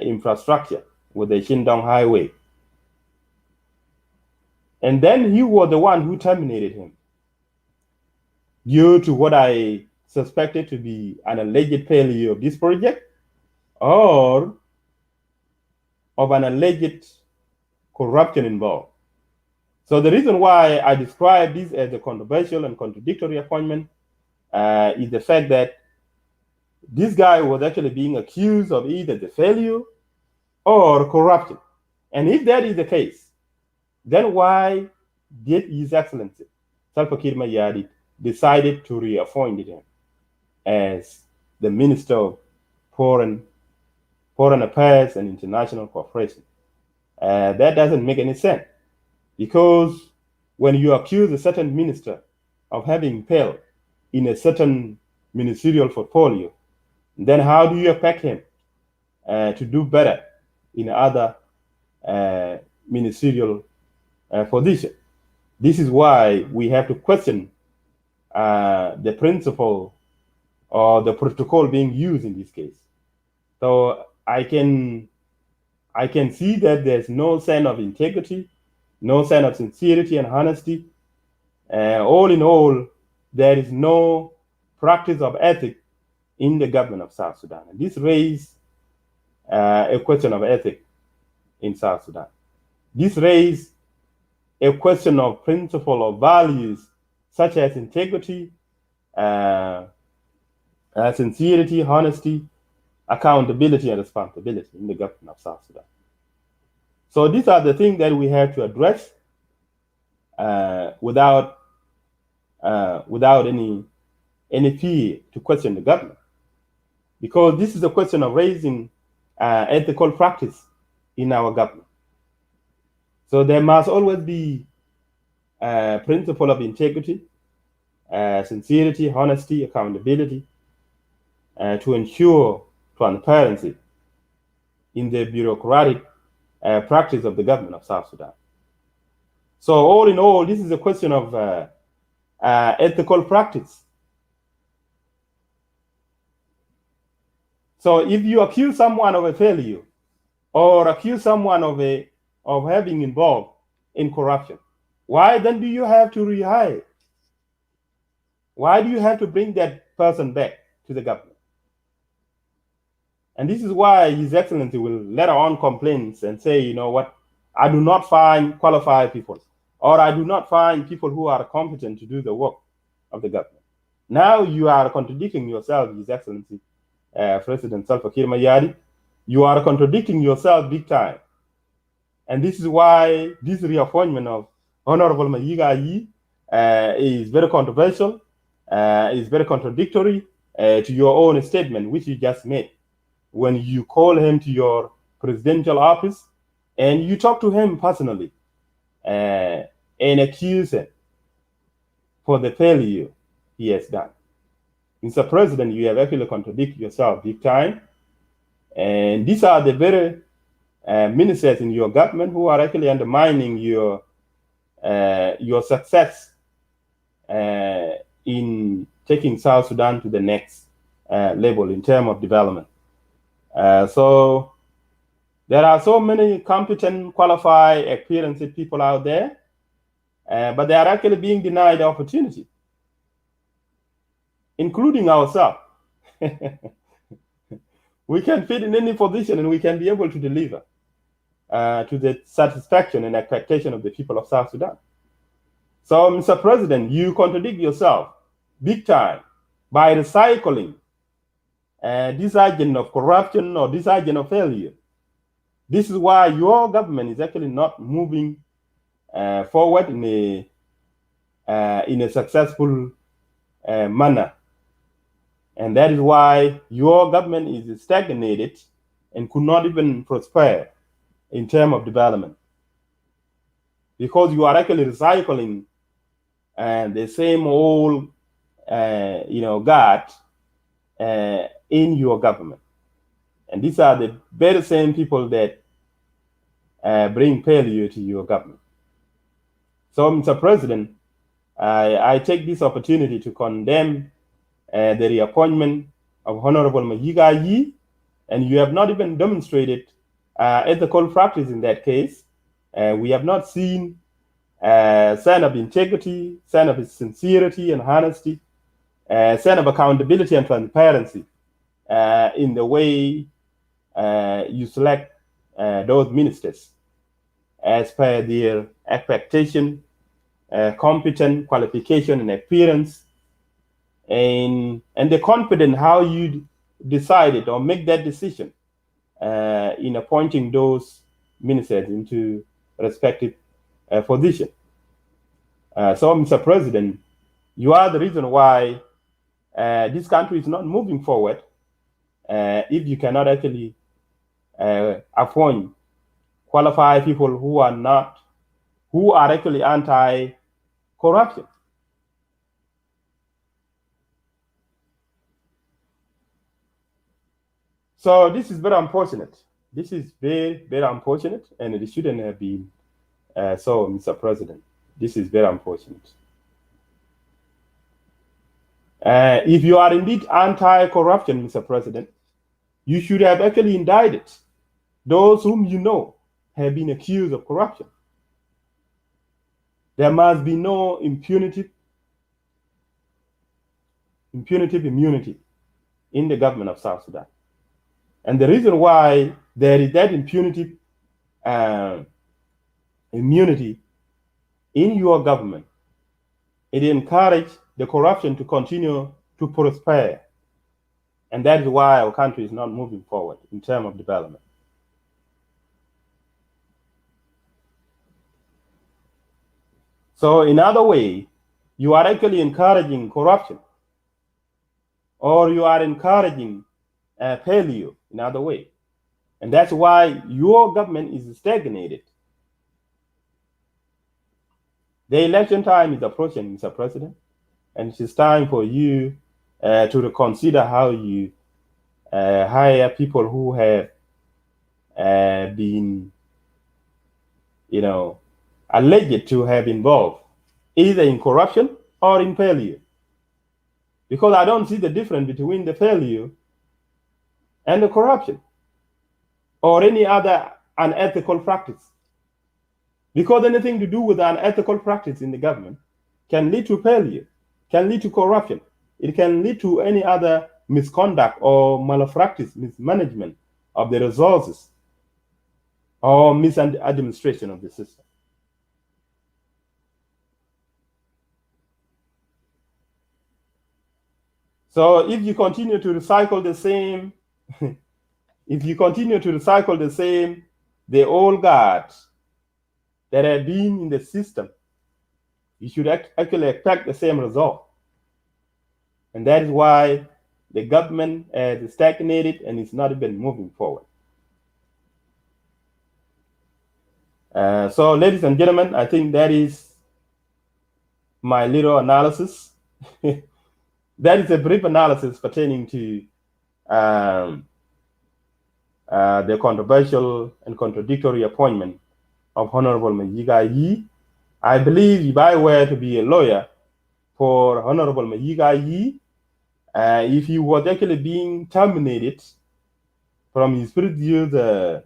infrastructure with the Xindong Highway. And then he was the one who terminated him due to what I suspected to be an alleged failure of this project, or of an alleged corruption involved. So the reason why I describe this as a controversial and contradictory appointment is the fact that this guy was actually being accused of either the failure or corruption. And if that is the case, then why did His Excellency Salva Kiir Mayardit decided to reappoint him as the Minister of Foreign Affairs and International Cooperation? That doesn't make any sense, because when you accuse a certain minister of having failed in a certain ministerial portfolio, then how do you expect him to do better in other ministerial positions? This is why we have to question the principle or the protocol being used in this case. So I can see that there's no sense of integrity, no sense of sincerity and honesty. All in all, there is no practice of ethics in the government of South Sudan. And this raises a question of ethics in South Sudan. This raises a question of principle of values such as integrity, sincerity, honesty, accountability, and responsibility in the government of South Sudan. So these are the things that we have to address without any fear to question the government, because this is a question of raising ethical practice in our government. So there must always be a principle of integrity, sincerity, honesty, accountability, to ensure transparency in the bureaucratic practice of the government of South Sudan. So all in all, this is a question of ethical practice. So if you accuse someone of a failure or accuse someone of having involved in corruption, why then do you have to rehire? Why do you have to bring that person back to the government? And this is why His Excellency will later on complain and say, you know what, I do not find qualified people, or I do not find people who are competent to do the work of the government. Now you are contradicting yourself, His Excellency, President Salva Kiir Mayardit. You are contradicting yourself big time. And this is why this reappointment of Honorable Mayiik Ayii is very controversial, is very contradictory to your own statement, which you just made when you call him to your presidential office and you talk to him personally and accuse him for the failure he has done. Mr. President, you have actually contradicted yourself big time. And these are the very ministers in your government who are actually undermining your success in taking South Sudan to the next level in terms of development. So there are so many competent, qualified, experienced people out there, but they are actually being denied the opportunity, including ourselves. We can fit in any position and we can be able to deliver to the satisfaction and expectation of the people of South Sudan. So, Mr. President, you contradict yourself big time by recycling this agent of corruption or this agent of failure. This is why your government is actually not moving forward in a successful manner. And that is why your government is stagnated and could not even prosper in terms of development, because you are actually recycling the same old, guard in your government. And these are the very same people that bring failure to your government. So, Mr. President, I take this opportunity to condemn the reappointment of Honorable Mayiik Ayii, and you have not even demonstrated ethical practice in that case. We have not seen sign of integrity, sign of sincerity and honesty, sign of accountability and transparency in the way you select those ministers as per their expectation, competent qualification and experience, and they're confident how you decided or make that decision in appointing those ministers into respective position. So, Mr. President, you are the reason why this country is not moving forward if you cannot actually appoint qualified people who are actually anti-corruption. So this is very unfortunate. This is very, very unfortunate, and it shouldn't have been so, Mr. President. This is very unfortunate. If you are indeed anti-corruption, Mr. President, you should have actually indicted those whom you know have been accused of corruption. There must be no immunity in the government of South Sudan. And the reason why there is that immunity in your government, it encourages the corruption to continue to prosper. And that is why our country is not moving forward in terms of development. So in other way, you are actually encouraging corruption, or you are encouraging failure in other way. And that's why your government is stagnated. The election time is approaching, Mr. President, and it is time for you to reconsider how you hire people who have been, alleged to have involved either in corruption or in failure. Because I don't see the difference between the failure and the corruption or any other unethical practice. Because anything to do with unethical practice in the government can lead to failure, can lead to corruption. It can lead to any other misconduct or malpractice, mismanagement of the resources, or misadministration of the system. So if you continue to recycle the same, the old guards that have been in the system, you should actually expect the same result. And that is why the government is stagnated and is not even moving forward. So, ladies and gentlemen, I think that is my little analysis. That is a brief analysis pertaining to the controversial and contradictory appointment of Honorable Mayiik Ayii. I believe if I were to be a lawyer for Honorable Mayiik Ayii, if he was actually being terminated from his previous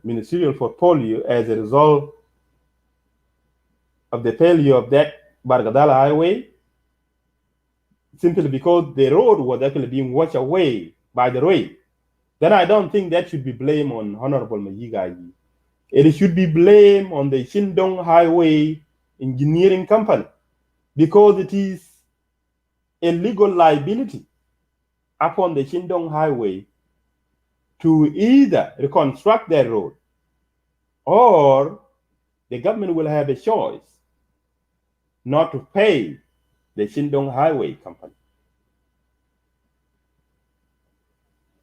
ministerial portfolio as a result of the failure of that Bargadala highway, simply because the road was actually being washed away by the rain, then I don't think that should be blamed on Honorable Mayiik Ayii. It should be blamed on the Shindong Highway Engineering Company, because it is a legal liability upon the Shindong Highway to either reconstruct that road, or the government will have a choice not to pay the Shindong Highway Company.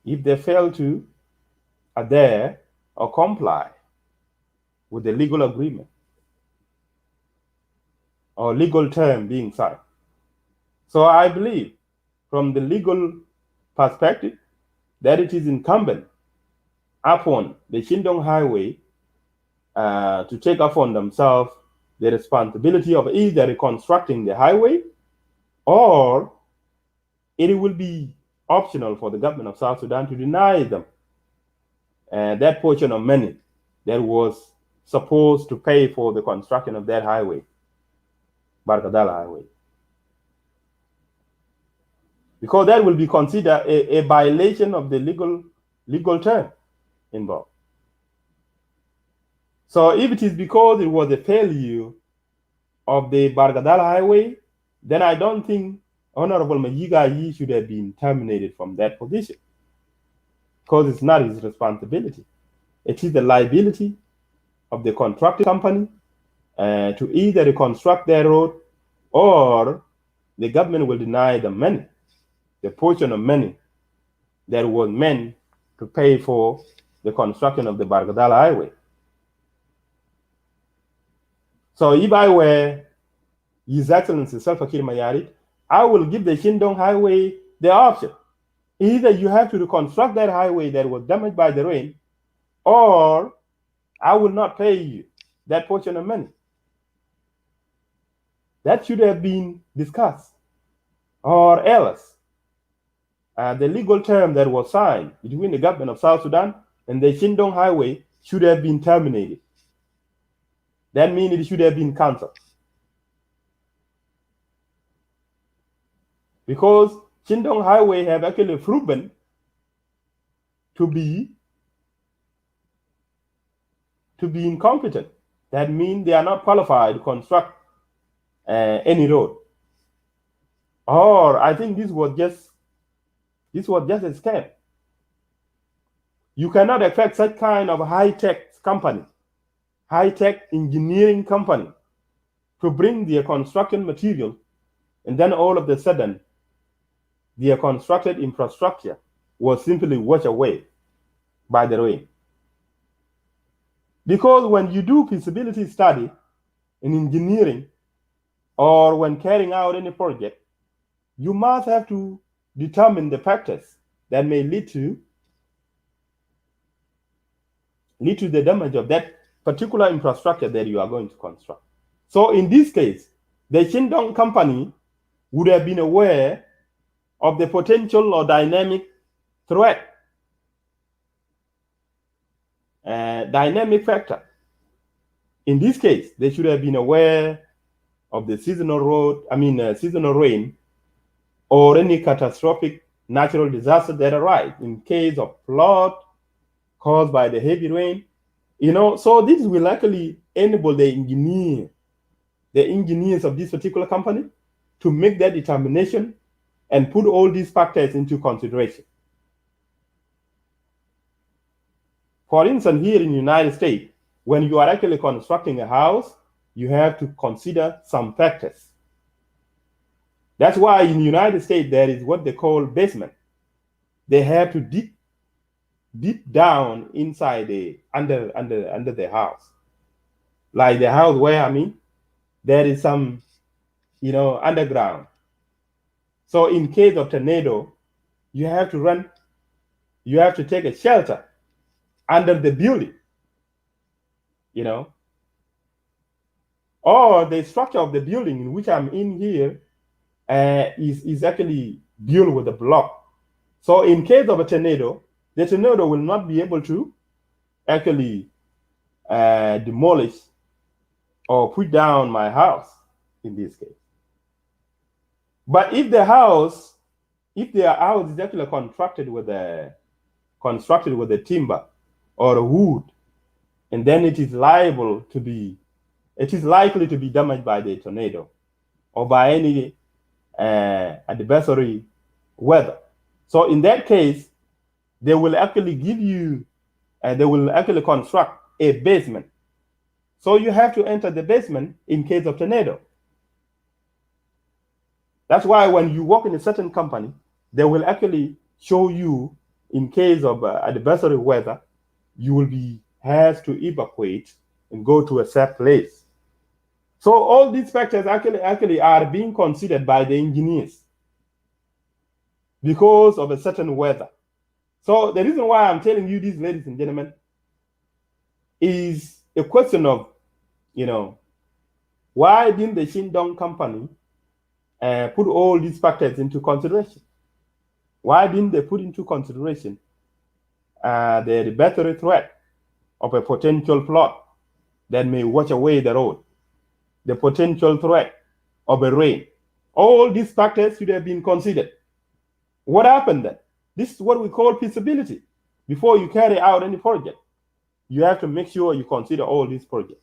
If they fail to adhere or comply with the legal agreement or legal term being signed. So I believe from the legal perspective that it is incumbent upon the Shindong Highway to take upon themselves the responsibility of either reconstructing the highway, or it will be optional for the government of South Sudan to deny them that portion of money that was supposed to pay for the construction of that highway, Bargadala Highway. Because that will be considered a violation of the legal term involved. So if it is because it was a failure of the Bargadal Highway, then I don't think Honorable Mayiik Ayii should have been terminated from that position, because it's not his responsibility. It is the liability of the contracting company to either reconstruct their road, or the government will deny the money, the portion of money that was meant to pay for the construction of the Bargadal Highway. So if I were His Excellency Salva Kiir Mayardit, I will give the Shindong Highway the option. Either you have to reconstruct that highway that was damaged by the rain, or I will not pay you that portion of money. That should have been discussed. Or else, the legal term that was signed between the government of South Sudan and the Shindong Highway should have been terminated. That means it should have been cancelled. Because Shindong Highway have actually proven to be incompetent. That means they are not qualified to construct any road. Or I think this was just a scam. You cannot expect such kind of high-tech company, high-tech engineering company, to bring their construction material, and then all of a sudden, their constructed infrastructure was simply washed away by the rain. Because when you do feasibility study in engineering, or when carrying out any project, you must have to determine the factors that may lead to the damage of that particular infrastructure that you are going to construct. So in this case, the Shindong company would have been aware of the potential or dynamic threat, dynamic factor. In this case, they should have been aware of the seasonal rain, or any catastrophic natural disaster that arise in case of flood caused by the heavy rain. So this will actually enable the engineers of this particular company to make that determination and put all these factors into consideration. For instance, here in the United States, when you are actually constructing a house, you have to consider some factors. That's why in the United States, there is what they call basement. They have to dig deep down inside under the house. Like the house where there is some underground. So in case of tornado, you have to take a shelter under the building, or the structure of the building in which I'm in here is actually built with a block. So in case of a tornado, the tornado will not be able to actually demolish or put down my house in this case. But if the house is actually constructed with a timber or a wood, and then it is likely to be damaged by the tornado or by any adversary weather. So in that case, they will actually construct a basement. So you have to enter the basement in case of tornado. That's why when you work in a certain company, they will actually show you, in case of adversary weather, you will have to evacuate and go to a safe place. So all these factors actually are being considered by the engineers because of a certain weather. So the reason why I'm telling you this, ladies and gentlemen, is a question of, why didn't the Shindong company put all these factors into consideration? Why didn't they put into consideration the adversary threat of a potential flood that may wash away the road, the potential threat of a rain? All these factors should have been considered. What happened then? This is what we call feasibility. Before you carry out any project, you have to make sure you consider all these projects.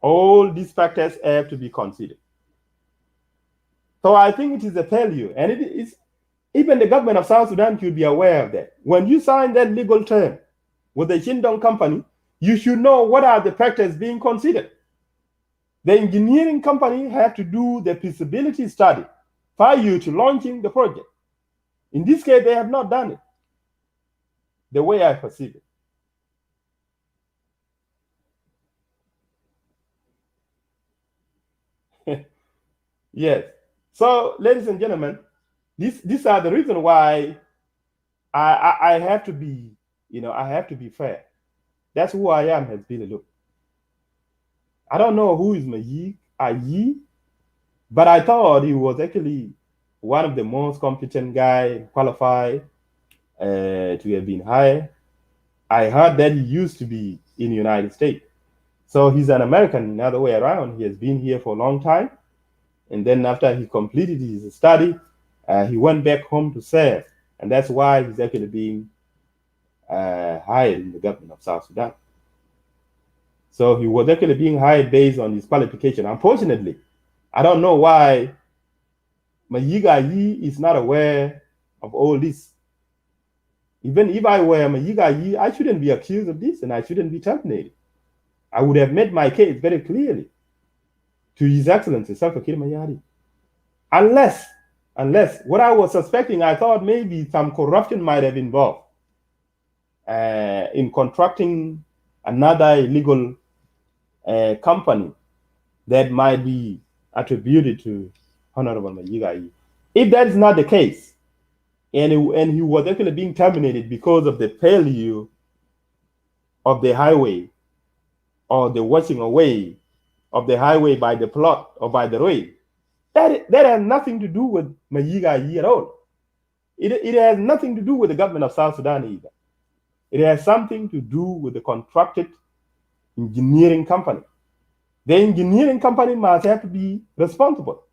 All these factors have to be considered. So I think it is a failure, and it is, even the government of South Sudan should be aware of that. When you sign that legal term with the Shindong company, you should know what are the factors being considered. The engineering company have to do the feasibility study prior to launching the project. In this case, they have not done it the way I perceive it. Yes. So, ladies and gentlemen, these are the reasons why I have to be, I have to be fair. That's who I am, has been a look. I don't know who is Mayiik Ayii, but I thought he was actually one of the most competent guy, qualified to have been hired. I heard that he used to be in the United States. So he's an American, the other way around. He has been here for a long time. And then after he completed his study, he went back home to serve. And that's why he's actually being hired in the government of South Sudan. So he was actually being hired based on his qualification. Unfortunately, I don't know why Mayiik Ayii is not aware of all this. Even if I were Mayiik Ayii, I shouldn't be accused of this and I shouldn't be terminated. I would have made my case very clearly to His Excellency Salva Kiir Mayardit. Unless what I was suspecting, I thought maybe some corruption might have involved in contracting another illegal company that might be attributed to Honorable Mayiik Ayii. If that is not the case, and he was actually being terminated because of the failure of the highway or the washing away of the highway by the plot or by the rail, that has nothing to do with Mayiik Ayii at all. It has nothing to do with the government of South Sudan either. It has something to do with the contracted engineering company. The engineering company must have to be responsible,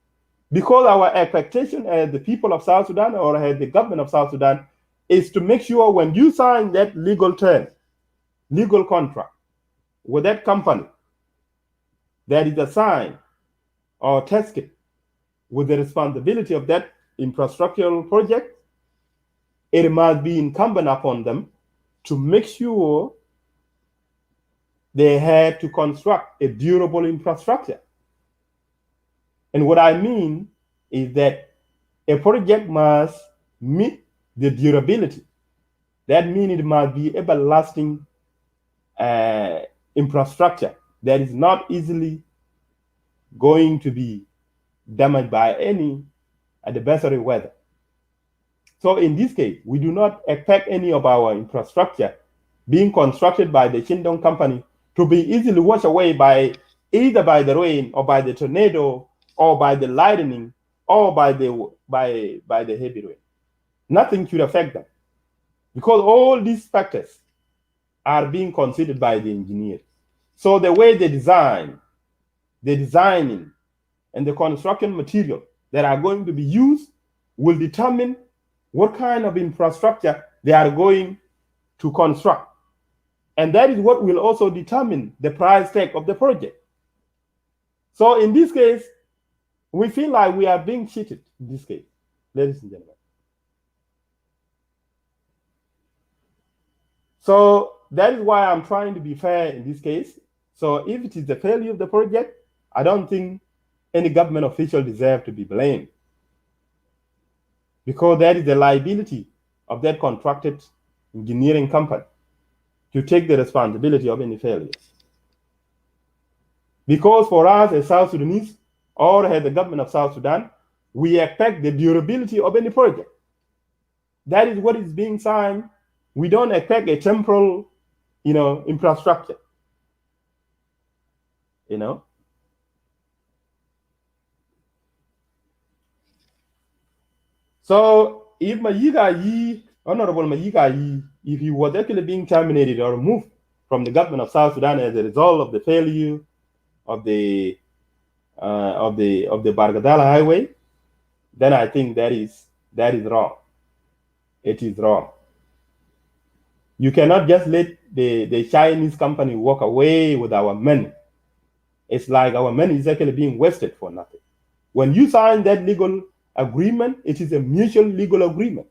because our expectation as the people of South Sudan or as the government of South Sudan is to make sure when you sign that legal term, legal contract with that company that is assigned or tasked with the responsibility of that infrastructural project, it must be incumbent upon them to make sure they have to construct a durable infrastructure. And what I mean is that a project must meet the durability. That means it must be everlasting infrastructure that is not easily going to be damaged by any adversary weather. So in this case, we do not expect any of our infrastructure being constructed by the Shindong company to be easily washed away by either by the rain or by the tornado or by the lightning or by the heavy rain. Nothing should affect them, because all these factors are being considered by the engineers. So the way they design, the designing, and the construction material that are going to be used will determine what kind of infrastructure they are going to construct. And that is what will also determine the price tag of the project. So in this case, we feel like we are being cheated in this case, ladies and gentlemen. So that is why I'm trying to be fair in this case. So if it is the failure of the project, I don't think any government official deserves to be blamed, because that is the liability of that contracted engineering company to take the responsibility of any failure. Because for us as South Sudanese, or as the government of South Sudan, we expect the durability of any project. That is what is being signed. We don't expect a temporal, infrastructure. So if Mayiik Ayii, Honorable Mayiik Ayii, if he was actually being terminated or removed from the government of South Sudan as a result of the failure of the Bargadala highway, then I think that is wrong. It is wrong. You cannot just let the Chinese company walk away with our money, it's like our money is actually being wasted for nothing. When you sign that legal agreement, it is a mutual legal agreement.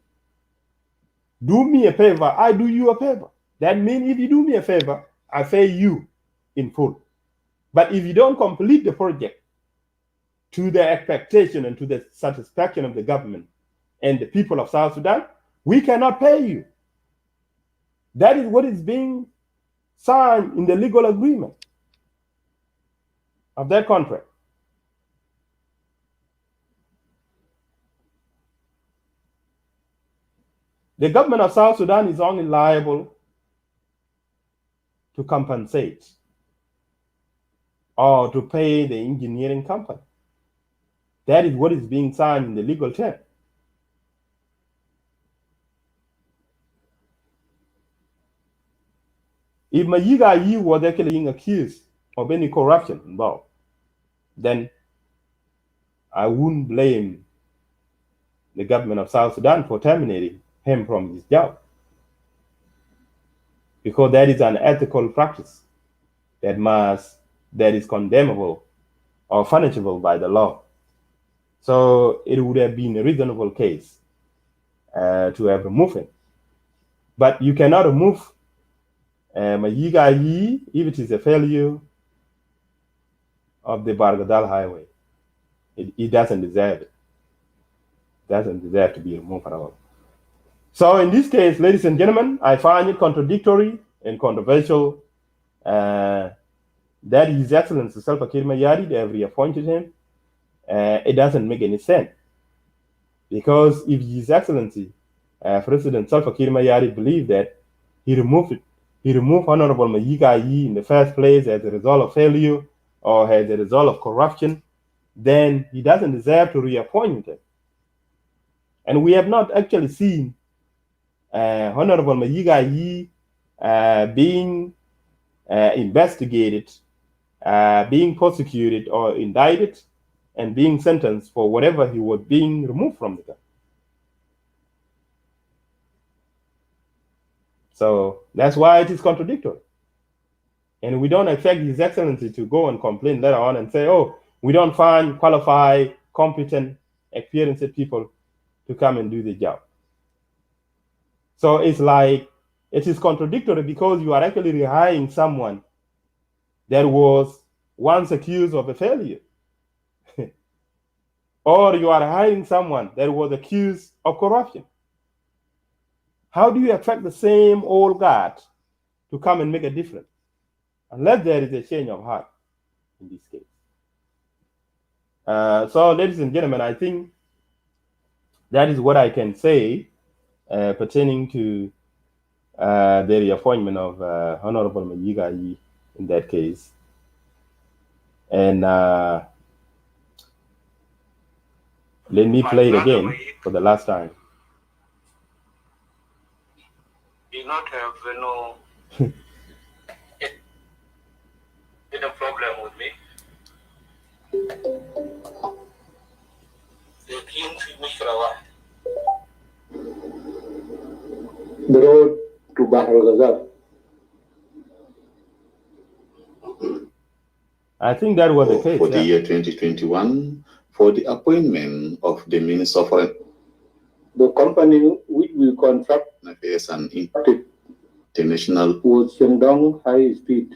Do me a favor, I do you a favor. That means if you do me a favor, I pay you in full. But if you don't complete the project to the expectation and to the satisfaction of the government and the people of South Sudan, we cannot pay you. That is what is being signed in the legal agreement of that contract. The government of South Sudan is only liable to compensate or to pay the engineering company. That is what is being signed in the legal term. If Mayiik Ayii was actually being accused of any corruption involved, then I wouldn't blame the government of South Sudan for terminating him from his job, because that is an ethical practice that is condemnable or punishable by the law. So it would have been a reasonable case to have removed him. But you cannot remove Mayiik Ayii if it is a failure of the Bargadal Highway. It doesn't deserve it. Doesn't deserve to be removed at all. So in this case, ladies and gentlemen, I find it contradictory and controversial that His Excellency Salva Kiir Mayardit, they have reappointed him. It doesn't make any sense, because if His Excellency President Salva Kiir Mayardit believed that he removed Honorable Mayiik Ayii in the first place as a result of failure or as a result of corruption, then he doesn't deserve to reappoint him. And we have not actually seen Honorable Mayiik Ayii being investigated, being prosecuted or indicted, and being sentenced for whatever he was being removed from the government. So that's why it is contradictory. And we don't expect His Excellency to go and complain later on and say, oh, we don't find qualified, competent, experienced people to come and do the job. So it's like, it is contradictory because you are actually rehiring someone that was once accused of a failure. Or you are hiring someone that was accused of corruption. How do you expect the same old guard to come and make a difference? Unless there is a change of heart in this case. So, ladies and gentlemen, I think that is what I can say pertaining to the reappointment of Honorable Mayiik Ayii in that case. And let me play it again for the last time. Do not have no any problem with me. The road to Bahr al-Ghazal. I think that was the case. For the year 2021, for the appointment of the Minister of Foreign The company which we contract Affairs and international was Shandong High Speed.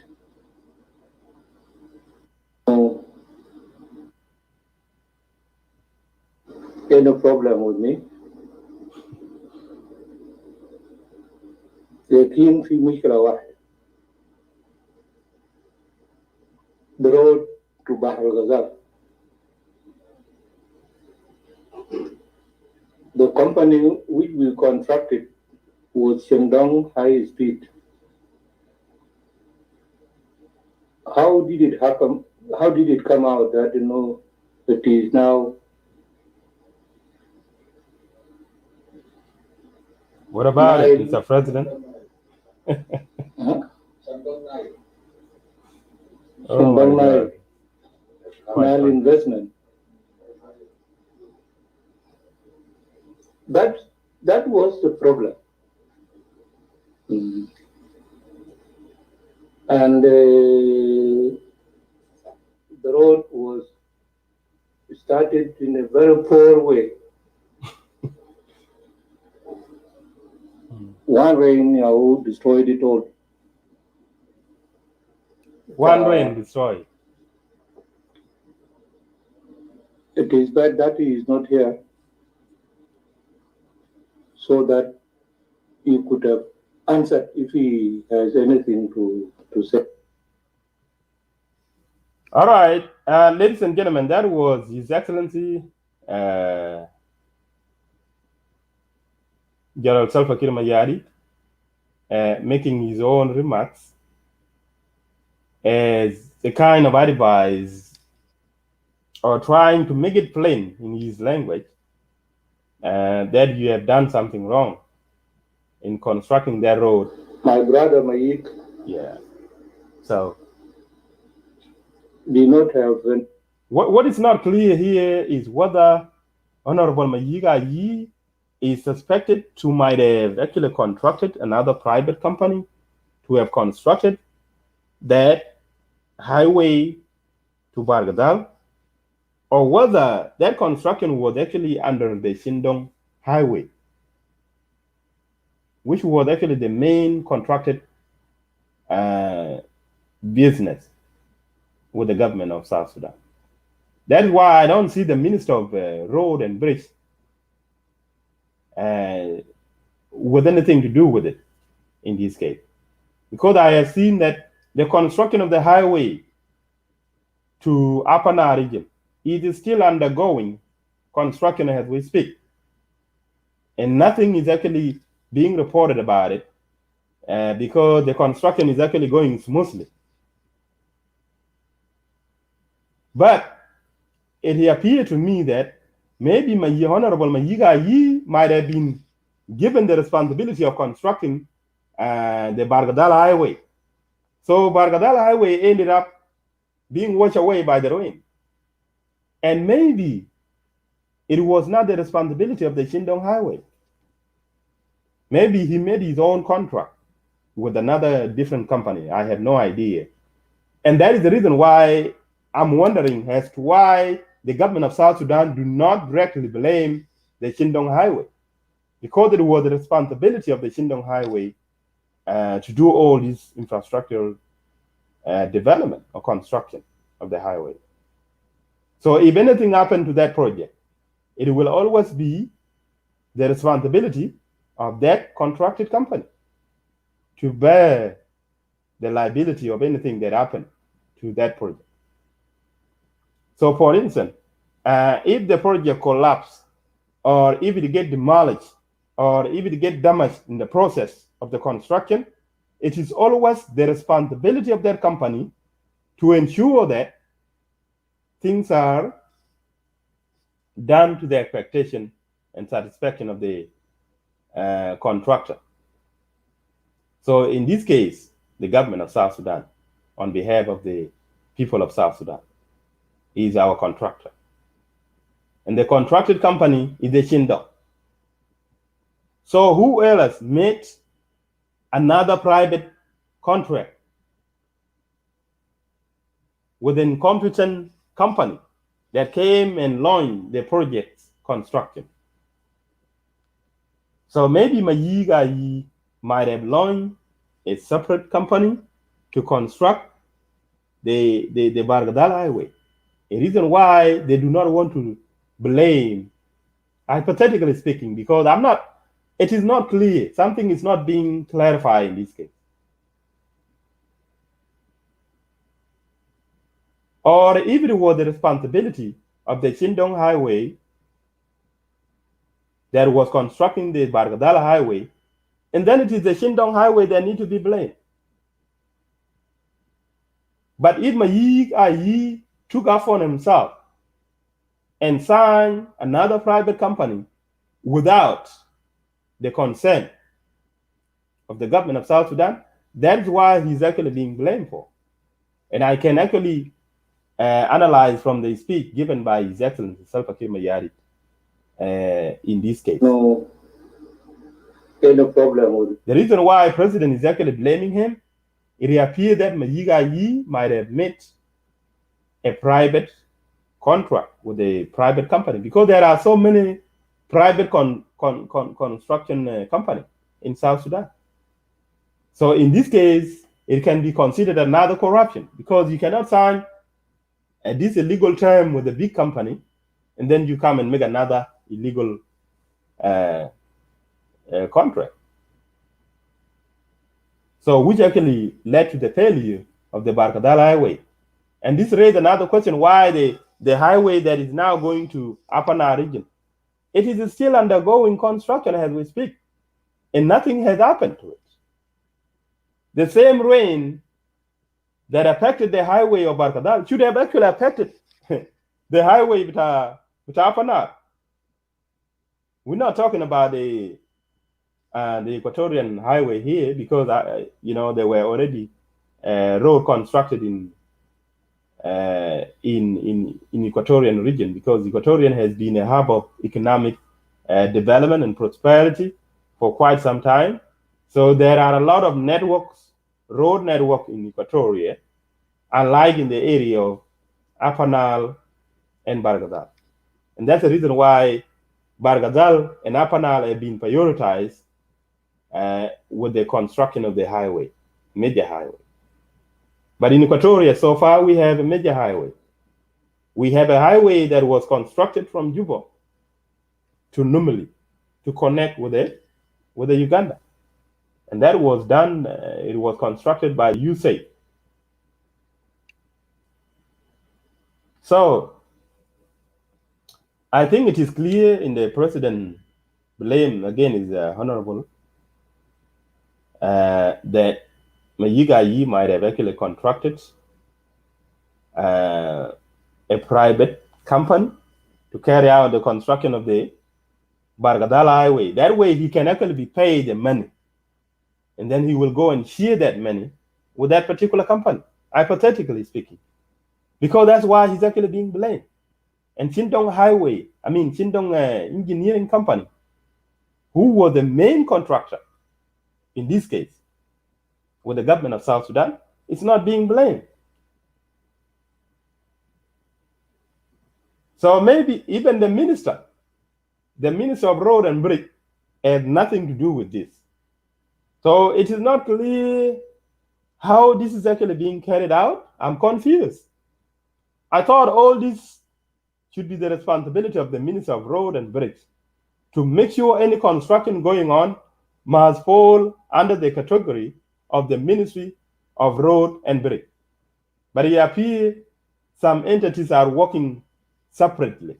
Any problem with me? لكن في مشكلة واحدة. The road to Bahr al-Ghazal. The company which we contracted was Shandong High Speed. How did it happen? How did it come out that it is now? What about it, Mr. President? Shandong Nile investment. That was the problem. And the road was started in a very poor way. One rain destroyed it all. One rain destroyed. It is bad that he is not here, so that he could have answered if he has anything to say. All right, ladies and gentlemen, that was His Excellency General Salva Kiir Mayari making his own remarks as a kind of advice or trying to make it plain in his language that you have done something wrong in constructing that road. My brother Mayiik, yeah. So did not have. What is not clear here is whether Honorable Mayiik Ayii is suspected to might have actually contracted another private company to have constructed that highway to Bargadal, or whether that construction was actually under the Shindong Highway, which was actually the main contracted business with the government of South Sudan. That's why I don't see the Minister of Road and Bridge with anything to do with it in this case. Because I have seen that the construction of the highway to Upper Nile region, it is still undergoing construction as we speak. And nothing is actually being reported about it because the construction is actually going smoothly. But it appeared to me that maybe Honorable Mayiik Ayii might have been given the responsibility of constructing the Bargadal Highway. So Bargadal Highway ended up being washed away by the rain. And maybe it was not the responsibility of the Shindong Highway. Maybe he made his own contract with another different company. I have no idea. And that is the reason why I'm wondering as to why the government of South Sudan do not directly blame the Shindong Highway, because it was the responsibility of the Shindong Highway to do all this infrastructural development or construction of the highway. So if anything happened to that project, it will always be the responsibility of that contracted company to bear the liability of anything that happened to that project. So for instance, if the project collapses, or if it gets demolished, or if it gets damaged in the process of the construction, it is always the responsibility of that company to ensure that things are done to the expectation and satisfaction of the contractor. So in this case, the government of South Sudan, on behalf of the people of South Sudan, is our contractor. And the contracted company is the Shindong. So who else made another private contract with an incompetent company that came and launched the project's construction? So maybe Mayiik Ayii might have launched a separate company to construct the Bargadal Highway. A reason why they do not want to blame, hypothetically speaking, because it is not clear. Something is not being clarified in this case. Or if it was the responsibility of the Shindong Highway that was constructing the Bargadal Highway, and then it is the Shindong Highway that need to be blamed. But if Mayiik Ayii took upon himself and signed another private company without the consent of the government of South Sudan, that's why he's actually being blamed for. And I can actually analyze from the speech given by His Excellency Salva Kiir Mayari in this case. No problem with it. The reason why the president is actually blaming him it appears that Mayiik Ayii might have made a private contract with a private company, because there are so many private construction company in South Sudan. So in this case, it can be considered another corruption, because you cannot sign this illegal term with a big company and then you come and make another illegal contract. So which actually led to the failure of the Barkadal Highway. And this raised another question, why the highway that is now going to Upper Nile region, it is still undergoing construction as we speak, and nothing has happened to it. The same rain that affected the highway of Barkadal should have actually affected the highway with Upper Nile. We're not talking about the Equatorian highway here, because there were already road constructed in Equatorian region, because Equatorian has been a hub of economic development and prosperity for quite some time. So there are a lot of networks, road network in Equatoria, unlike in the area of Upper Nile and Bargadal. And that's the reason why Bargadal and Upper Nile have been prioritized with the construction of the highway, major highway. But in Equatoria, so far, we have a major highway. We have a highway that was constructed from Juba to Numili to connect with the Uganda. And that was done, it was constructed by USAID. So I think it is clear in the president blame, again, is honorable, that Mayiik Ayii might have actually contracted a private company to carry out the construction of the Bargadal Highway. That way he can actually be paid the money, and then he will go and share that money with that particular company, hypothetically speaking, because that's why he's actually being blamed. And Shindong Engineering Company, who was the main contractor in this case with the government of South Sudan, is not being blamed. So maybe even the minister of Road and Bridge, had nothing to do with this. So it is not clear how this is actually being carried out. I'm confused. I thought all this should be the responsibility of the Minister of Road and Bridge to make sure any construction going on must fall under the category of the Ministry of Road and Bridge. But it appears some entities are working separately.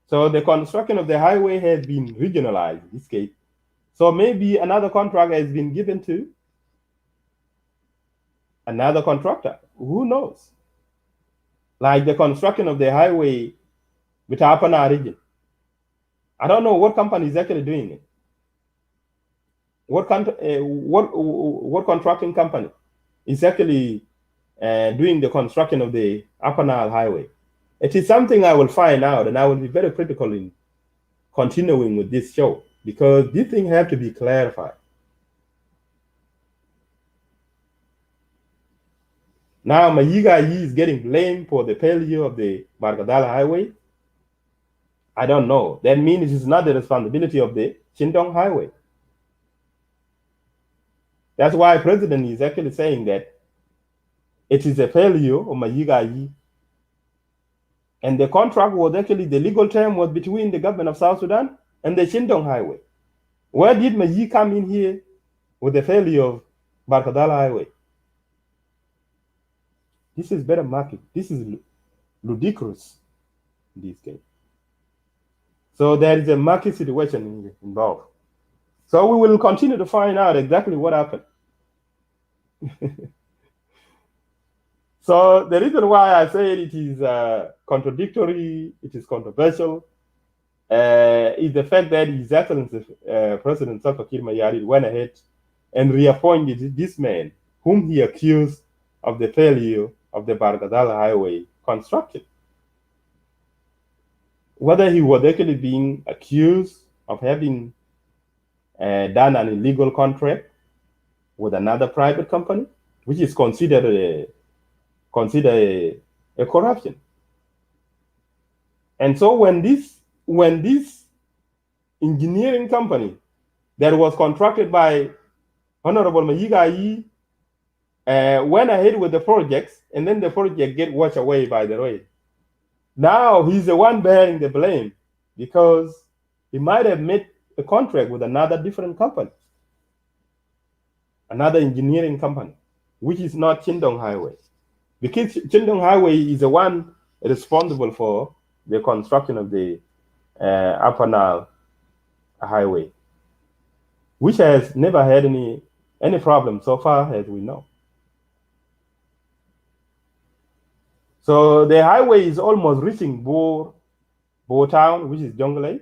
So the construction of the highway has been regionalized in this case. So maybe another contract has been given to another contractor. Who knows? Like the construction of the highway with Upper Nile region. I don't know what company is actually doing it. What contracting company is actually doing the construction of the Upper Nile highway? It is something I will find out, and I will be very critical in continuing with this show, because these things have to be clarified. Now, Mayiik Ayii is getting blamed for the failure of the Bargadal highway. I don't know. That means it is not the responsibility of the Shindong highway. That's why the president is actually saying that it is a failure of Mayiik Ayii. And the contract was actually, the legal term was between the government of South Sudan and the Shindong highway. Where did Mayiik come in here with the failure of Barkadal highway? This is better market. This is ludicrous in this case. So there is a market situation involved. So we will continue to find out exactly what happened. So the reason why I say it is contradictory, it is controversial, is the fact that His Excellency President Salva Kiir Mayardit went ahead and reappointed this man, whom he accused of the failure of the Bargadal highway construction. Whether he was actually being accused of having done an illegal contract, with another private company, which is considered a corruption. And so when this engineering company that was contracted by Honorable Mayiik Ayii went ahead with the projects, and then the project get washed away by the rain. Now he's the one bearing the blame because he might have made a contract with another different company, another engineering company, which is not Chindong Highway. Because Chindong Highway is the one responsible for the construction of the Upper Nile Highway, which has never had any problem so far as we know. So the highway is almost reaching Bo town, which is Jonglei,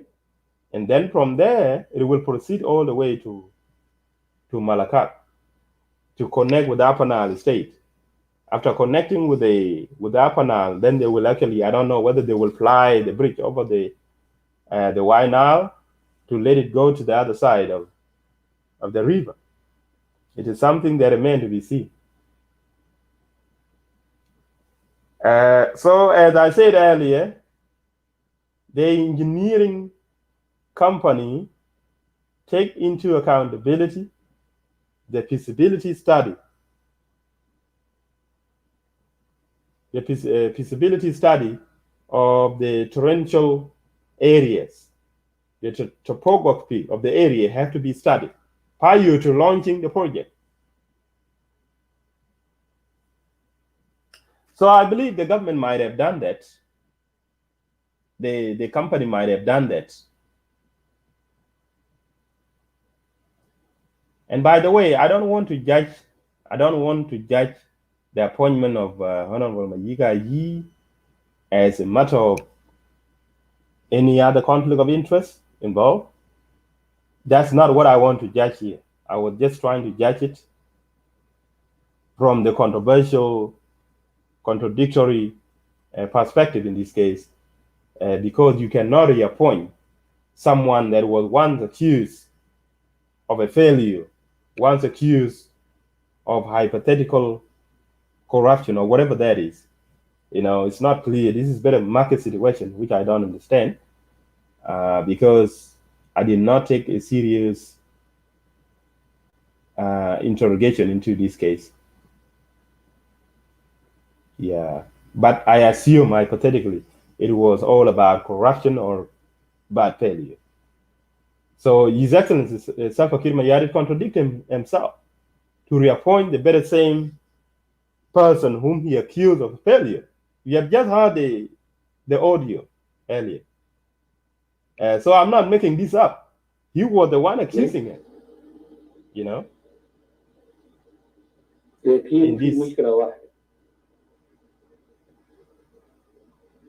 and then from there it will proceed all the way to Malakal to connect with the Upper Nile state. After connecting with the Upper Nile, then they will actually, I don't know whether they will fly the bridge over the White Nile to let it go to the other side of the river. It is something that remains to be seen. So as I said earlier, the engineering company take into accountability the feasibility study. The feasibility study of the torrential areas, the topography of the area have to be studied prior to launching the project. So I believe the government might have done that. The company might have done that. And by the way, I don't want to judge the appointment of Honorable Mayiik Ayii as a matter of any other conflict of interest involved. That's not what I want to judge here. I was just trying to judge it from the contradictory perspective in this case, because you cannot reappoint someone that was once accused of a failure, once accused of hypothetical corruption or whatever that is. It's not clear. This is better market situation, which I don't understand, because I did not take a serious interrogation into this case. Yeah, but I assume hypothetically it was all about corruption or bad failure. So His Excellency Salva Kiir Mayardit contradicted himself to reappoint the very same person whom he accused of failure. You have just heard the audio earlier. So I'm not making this up. He was the one accusing him. In this.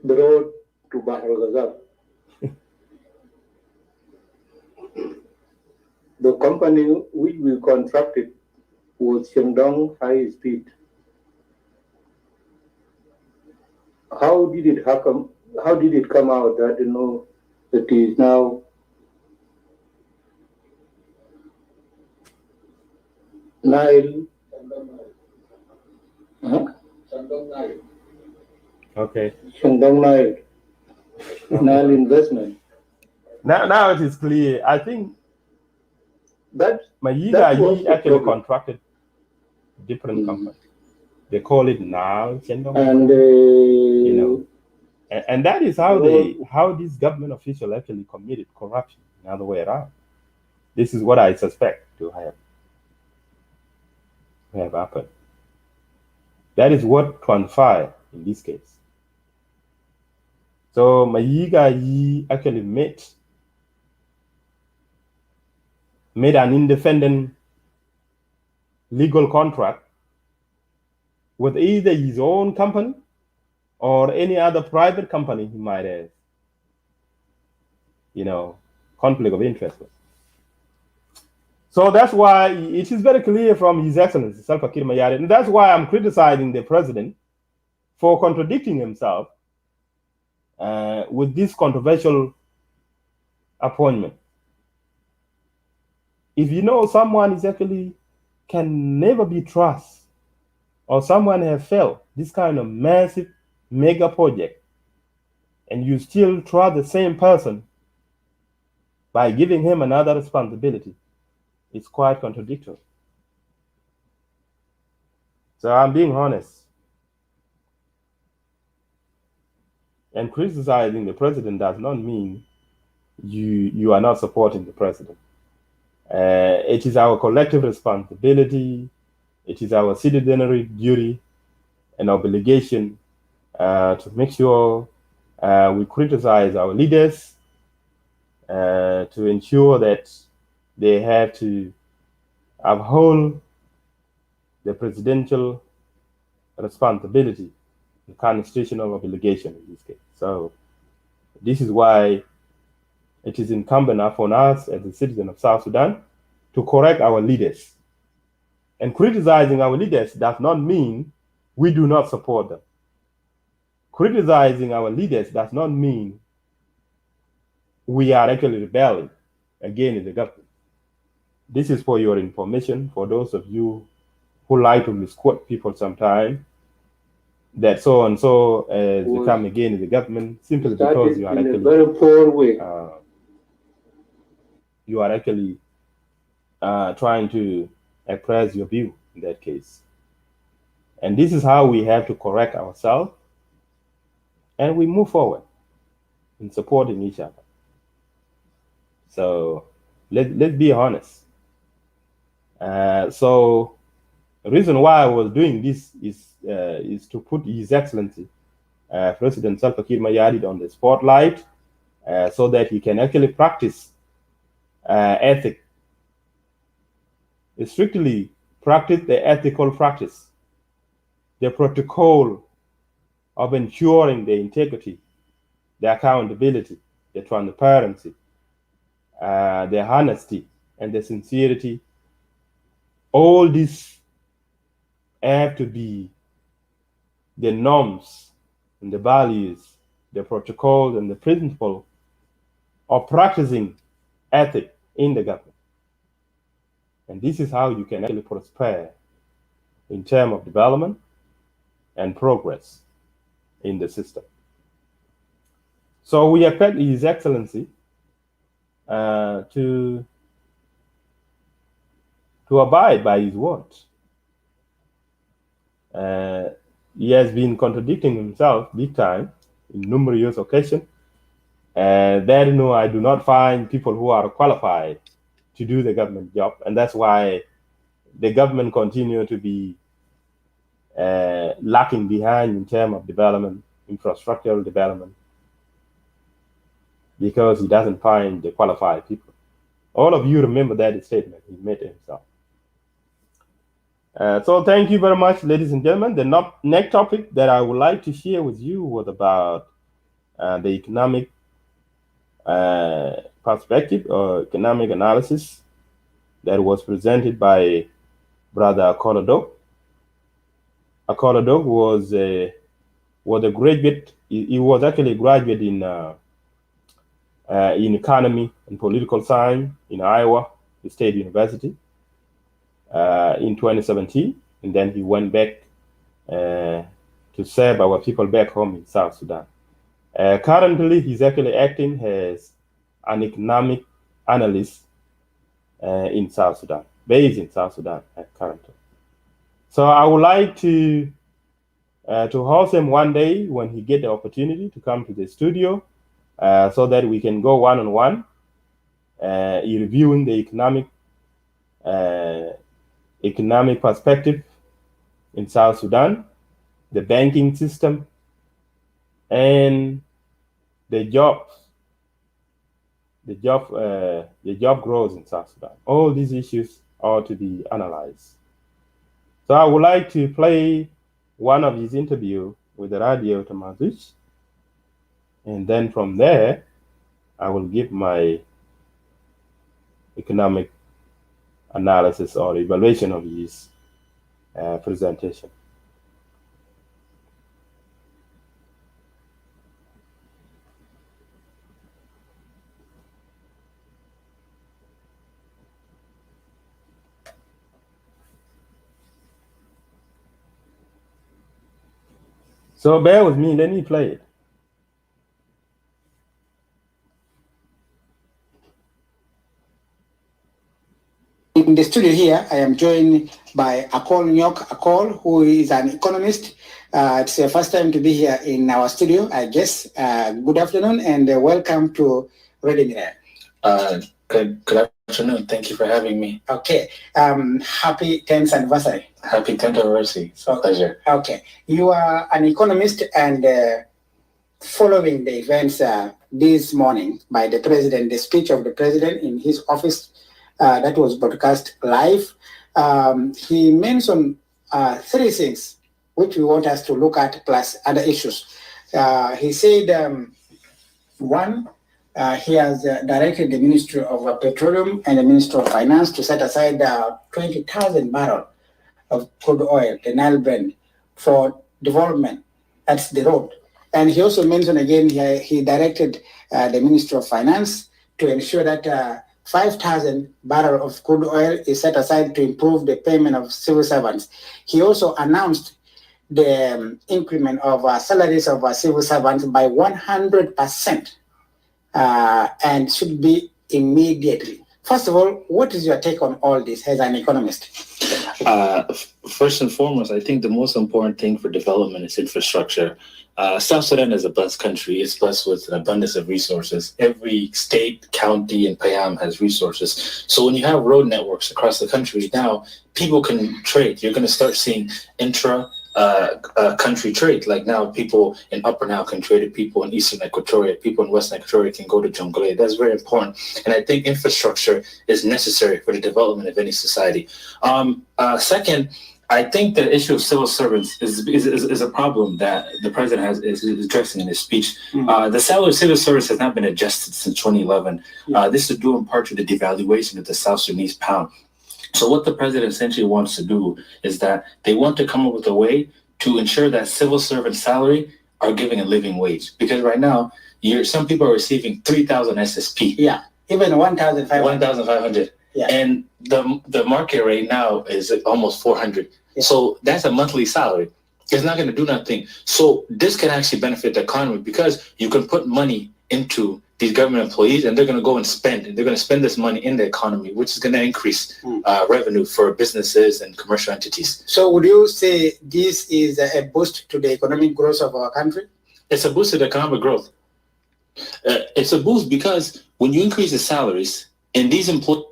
The road to Bahr al-Ghazal. The company which we contracted was Shandong High Speed. How did it happen? How did it come out that it is now Nile? Shandong Nile. Okay. Shandong Nile investment. Now it is clear. I think that Mayiik Ayii actually contracted different company. They call it Nile Shandong. And and that is how this government official actually committed corruption. The other way around. This is what I suspect to have happened. That is what transpired in this case. So Mayiik Ayii actually made an independent legal contract with either his own company or any other private company he might have, conflict of interest with. So that's why it is very clear from His Excellency Salva Kiir Mayardit, and that's why I'm criticizing the president for contradicting himself with this controversial appointment. If someone is actually can never be trusted, or someone have failed this kind of massive mega project, and you still trust the same person by giving him another responsibility, it's quite contradictory. So I'm being honest. And criticizing the president does not mean you are not supporting the president. It is our collective responsibility, it is our citizenry duty and obligation to make sure we criticize our leaders, to ensure that they have to uphold the presidential responsibility, the constitutional obligation in this case. So this is why it is incumbent upon us as a citizen of South Sudan to correct our leaders. And criticizing our leaders does not mean we do not support them. Criticizing our leaders does not mean we are actually rebelling against the government. This is for your information, for those of you who like to misquote people sometimes, that so and so has become against the government simply because you are actually very poor way. You are actually trying to express your view in that case. And this is how we have to correct ourselves, and we move forward in supporting each other. So let's be honest. So the reason why I was doing this is to put His Excellency President Salva Kiir Mayardit on the spotlight, so that he can actually practice ethics, strictly practice the ethical practice, the protocol of ensuring the integrity, the accountability, the transparency, the honesty, and the sincerity. All these have to be the norms and the values, the protocols and the principle of practicing ethics in the government. And this is how you can actually prosper in terms of development and progress in the system. So we expect His Excellency to abide by his word. He has been contradicting himself big time in numerous occasions. There, I do not find people who are qualified to do the government job, and that's why the government continue to be lacking behind in terms of development, infrastructural development, because he doesn't find the qualified people. All of you remember that statement he made himself. So thank you very much, ladies and gentlemen. The next topic that I would like to share with you was about the economic perspective or economic analysis that was presented by Brother Akoladok. Akoladok was a graduate. He was actually a graduate in economy and political science in Iowa State University in 2017, and then he went back to serve our people back home in South Sudan. Currently, he's actually acting as an economic analyst in South Sudan, based in South Sudan currently. So I would like to host him one day when he get the opportunity to come to the studio, so that we can go one-on-one, reviewing the economic perspective in South Sudan, the banking system, and the job growth in South Sudan. All these issues are to be analyzed. So I would like to play one of his interview with the Radio Tamazuch, and then from there, I will give my economic analysis or evaluation of his presentation. So bear with me, let me play it. In the studio here, I am joined by Akol Nyok Akol, who is an economist. It's the first time to be here in our studio, I guess. Good afternoon and welcome to Reading Air. Good afternoon. Thank you for having me. Okay. Happy 10th anniversary. Happy 10th anniversary. It's a pleasure. Okay. You are an economist and following the events this morning by the president, the speech of the president in his office that was broadcast live, he mentioned three things which we want us to look at plus other issues. He said, one, he has directed the Ministry of Petroleum and the Ministry of Finance to set aside 20,000 barrels of crude oil, the Nile Brand, for development. That's the road. And he also mentioned again, he directed the Ministry of Finance to ensure that 5,000 barrels of crude oil is set aside to improve the payment of civil servants. He also announced the increment of salaries of civil servants by 100% and should be immediately. First of all, what is your take on all this as an economist? First and foremost, I think the most important thing for development is infrastructure. South Sudan is a blessed country. It's blessed with an abundance of resources. Every state, county, and Payam has resources. So when you have road networks across the country, now people can trade. You're going to start seeing country trade. Like now, people in Upper Nile can trade with people in Eastern Equatoria. People in Western Equatoria can go to Jonglei. That's very important. And I think infrastructure is necessary for the development of any society. Second, I think the issue of civil servants is a problem that the president is addressing in his speech. The salary of civil service has not been adjusted since 2011. This is due in part to the devaluation of the South Sudanese pound. So what the president essentially wants to do is that they want to come up with a way to ensure that civil servant salary are giving a living wage. Because right now, some people are receiving 3,000 SSP. Yeah, even 1,500. 1,500. Yeah. And the market rate now is almost 400. Yeah. So that's a monthly salary. It's not going to do nothing. So this can actually benefit the economy because you can put money into these government employees and they're going to go and spend. And they're going to spend this money in the economy, which is going to increase revenue for businesses and commercial entities. So would you say this is a boost to the economic growth of our country? It's a boost to the economic growth. It's a boost because when you increase the salaries and these employees.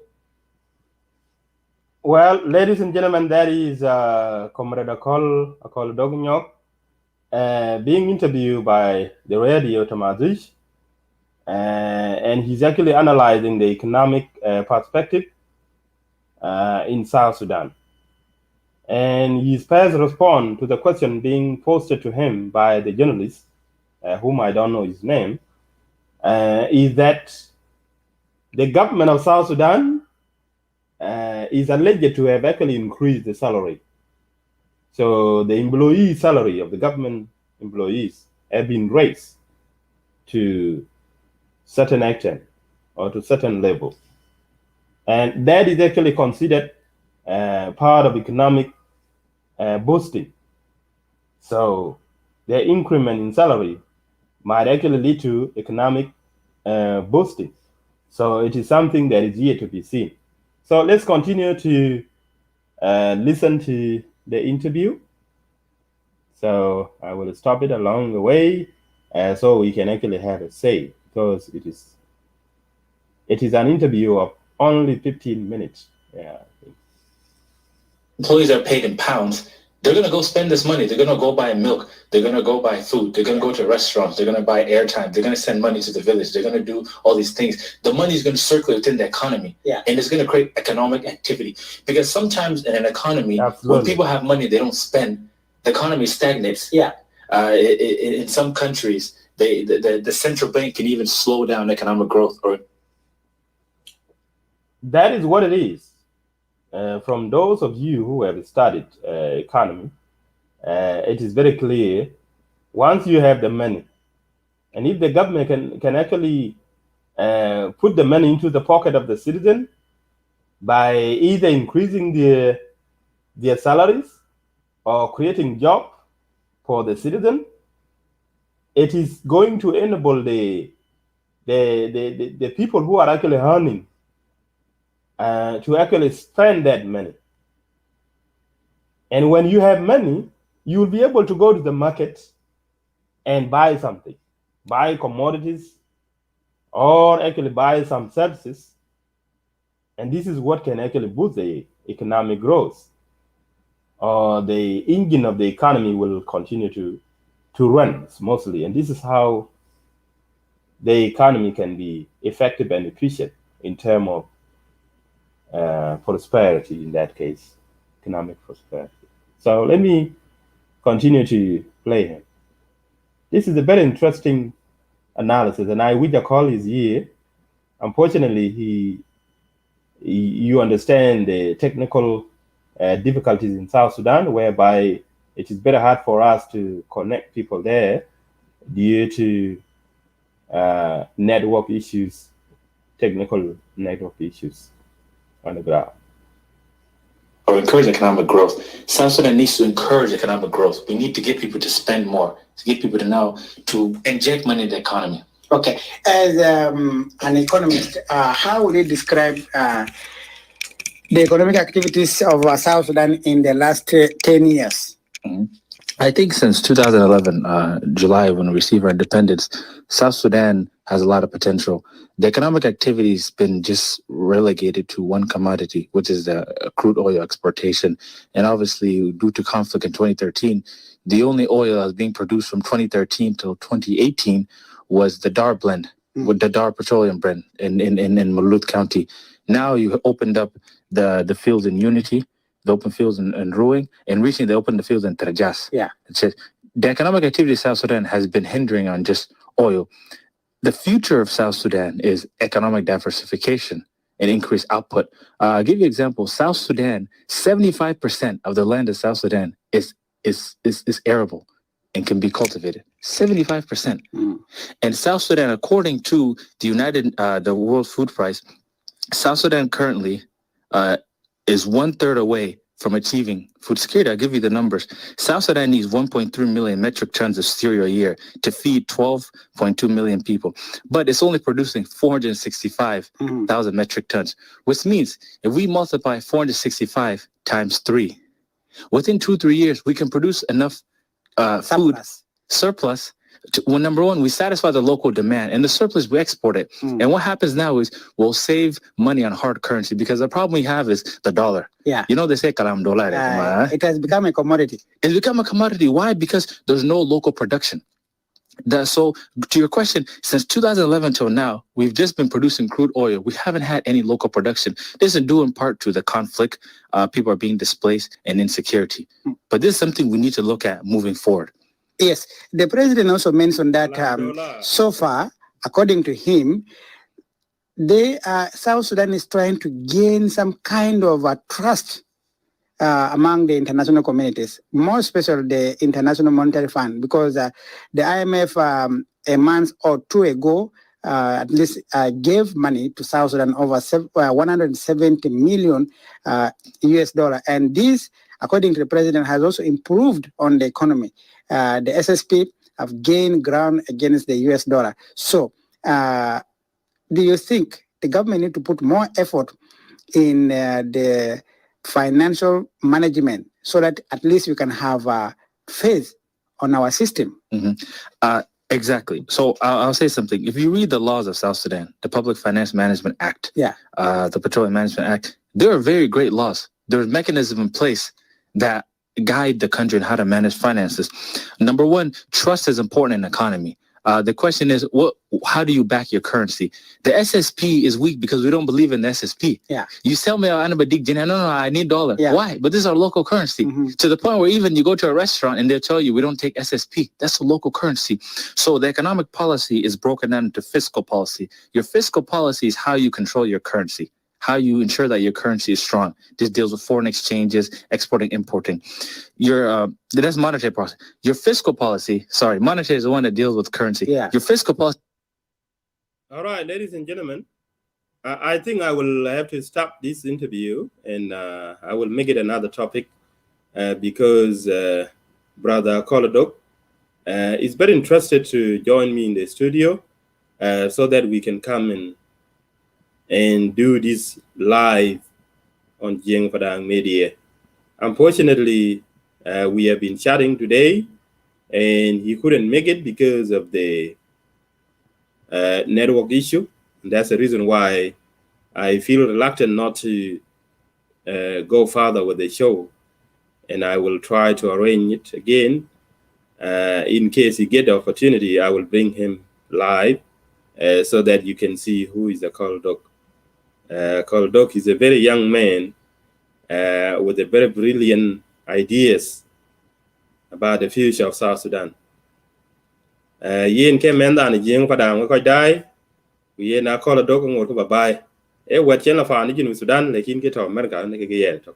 Well, ladies and gentlemen, that is Comrade Akol Dognyok being interviewed by the radio Tamazish. And he's actually analyzing the economic perspective in South Sudan. And his first response to the question being posted to him by the journalist, whom I don't know his name, is that the government of South Sudan is alleged to have actually increased the salary. So the employee salary of the government employees have been raised to certain extent or to certain level. And that is actually considered part of economic boosting. So the increment in salary might actually lead to economic boosting. So it is something that is yet to be seen. So let's continue to listen to the interview. So I will stop it along the way so we can actually have a say, because it is an interview of only 15 minutes. Yeah. Employees are paid in pounds. They're going to go spend this money. They're going to go buy milk. They're going to go buy food. They're going to go to restaurants. They're going to buy airtime. They're going to send money to the village. They're going to do all these things. The money is going to circulate within the economy. Yeah. And it's going to create economic activity. Because sometimes in an economy, when people have money, they don't spend. The economy stagnates. Yeah. In some countries, the central bank can even slow down economic growth. That is what it is. From those of you who have studied economy, it is very clear, once you have the money, and if the government can actually put the money into the pocket of the citizen by either increasing their salaries or creating job for the citizen, it is going to enable the people who are actually earning to actually spend that money. And when you have money, you will be able to go to the market and buy something, buy commodities, or actually buy some services. And this is what can actually boost the economic growth. Or the engine of the economy will continue to run smoothly. And this is how the economy can be effective and efficient in terms of prosperity, in that case, economic prosperity. So let me continue to play him. This is a very interesting analysis, and I wish a call is here. Unfortunately, you understand the technical difficulties in South Sudan, whereby it is very hard for us to connect people there due to network issues, technical network issues on the ground. Or encourage economic growth. South Sudan needs to encourage economic growth. We need to get people to spend more, to get people to inject money in the economy. Okay, as an economist, how would you describe the economic activities of South Sudan in the last 10 years? Mm-hmm. I think since 2011, July, when we received our independence, South Sudan has a lot of potential. The economic activity has been just relegated to one commodity, which is the crude oil exportation. And obviously, due to conflict in 2013, the only oil that was being produced from 2013 till 2018 was the DAR blend, with the DAR petroleum blend in Malut County. Now you opened up the fields in Unity, the open fields in Ruing, and recently they opened the fields in Tarajas. Yeah. The economic activity of South Sudan has been hindering on just oil. The future of South Sudan is economic diversification and increased output. I'll give you an example. South Sudan, 75% of the land of South Sudan is arable and can be cultivated. 75%. And South Sudan, according to the World Food Price, South Sudan currently is 1/3 away from achieving food security. I'll give you the numbers. South Sudan needs 1.3 million metric tons of cereal a year to feed 12.2 million people. But it's only producing 465,000 metric tons, which means if we multiply 465 times 3, within 2-3 years, we can produce enough food surplus. Well, number one, we satisfy the local demand, and the surplus we export it. And what happens now is we'll save money on hard currency, because the problem we have is the dollar. Yeah. You know, they say kalam dollar. It has become a commodity. It's become a commodity. Why? Because there's no local production. So to your question, since 2011 till now, we've just been producing crude oil. We haven't had any local production. This is due in part to the conflict. People are being displaced and insecurity. But this is something we need to look at moving forward. Yes, the president also mentioned that so far, according to him, South Sudan is trying to gain some kind of a trust among the international communities, more especially the International Monetary Fund, because the IMF a month or two ago at least gave money to South Sudan over 170 million US dollar. And this, according to the president, has also improved on the economy. The SSP have gained ground against the US dollar. So do you think the government need to put more effort in the financial management so that at least we can have faith on our system? Exactly. So I'll say something. If you read the laws of South Sudan, the Public Finance Management Act, the Petroleum Management Act, there are very great laws. There's mechanisms in place that guide the country in how to manage finances. Number one, trust is important in the economy. The question is, how do you back your currency? The SSP is weak because we don't believe in the SSP. Yeah. You tell me, no, I need dollar. Yeah. Why? But this is our local currency. To the point where even you go to a restaurant and they'll tell you, we don't take SSP. That's a local currency. So the economic policy is broken down into fiscal policy. Your fiscal policy is how you control your currency, how you ensure that your currency is strong. This deals with foreign exchanges, exporting, importing. That's monetary policy. Your fiscal policy, monetary is the one that deals with currency. Yeah. Your fiscal policy. All right, ladies and gentlemen, I think I will have to stop this interview, and I will make it another topic because Brother Koladok is very interested to join me in the studio so that we can come and do this live on Jiang Padang Media. Unfortunately, we have been chatting today, and he couldn't make it because of the network issue. And that's the reason why I feel reluctant not to go further with the show. And I will try to arrange it again. In case he get the opportunity, I will bring him live so that you can see who is the Call Doc. Call Doc is a very young man with a very brilliant ideas about the future of South Sudan. Yen came and Jiang Padang ko dai. We na Call Doc ngor ko bye. What chen la fa ni jinu Sudan lekin ke to America ne ke ye to.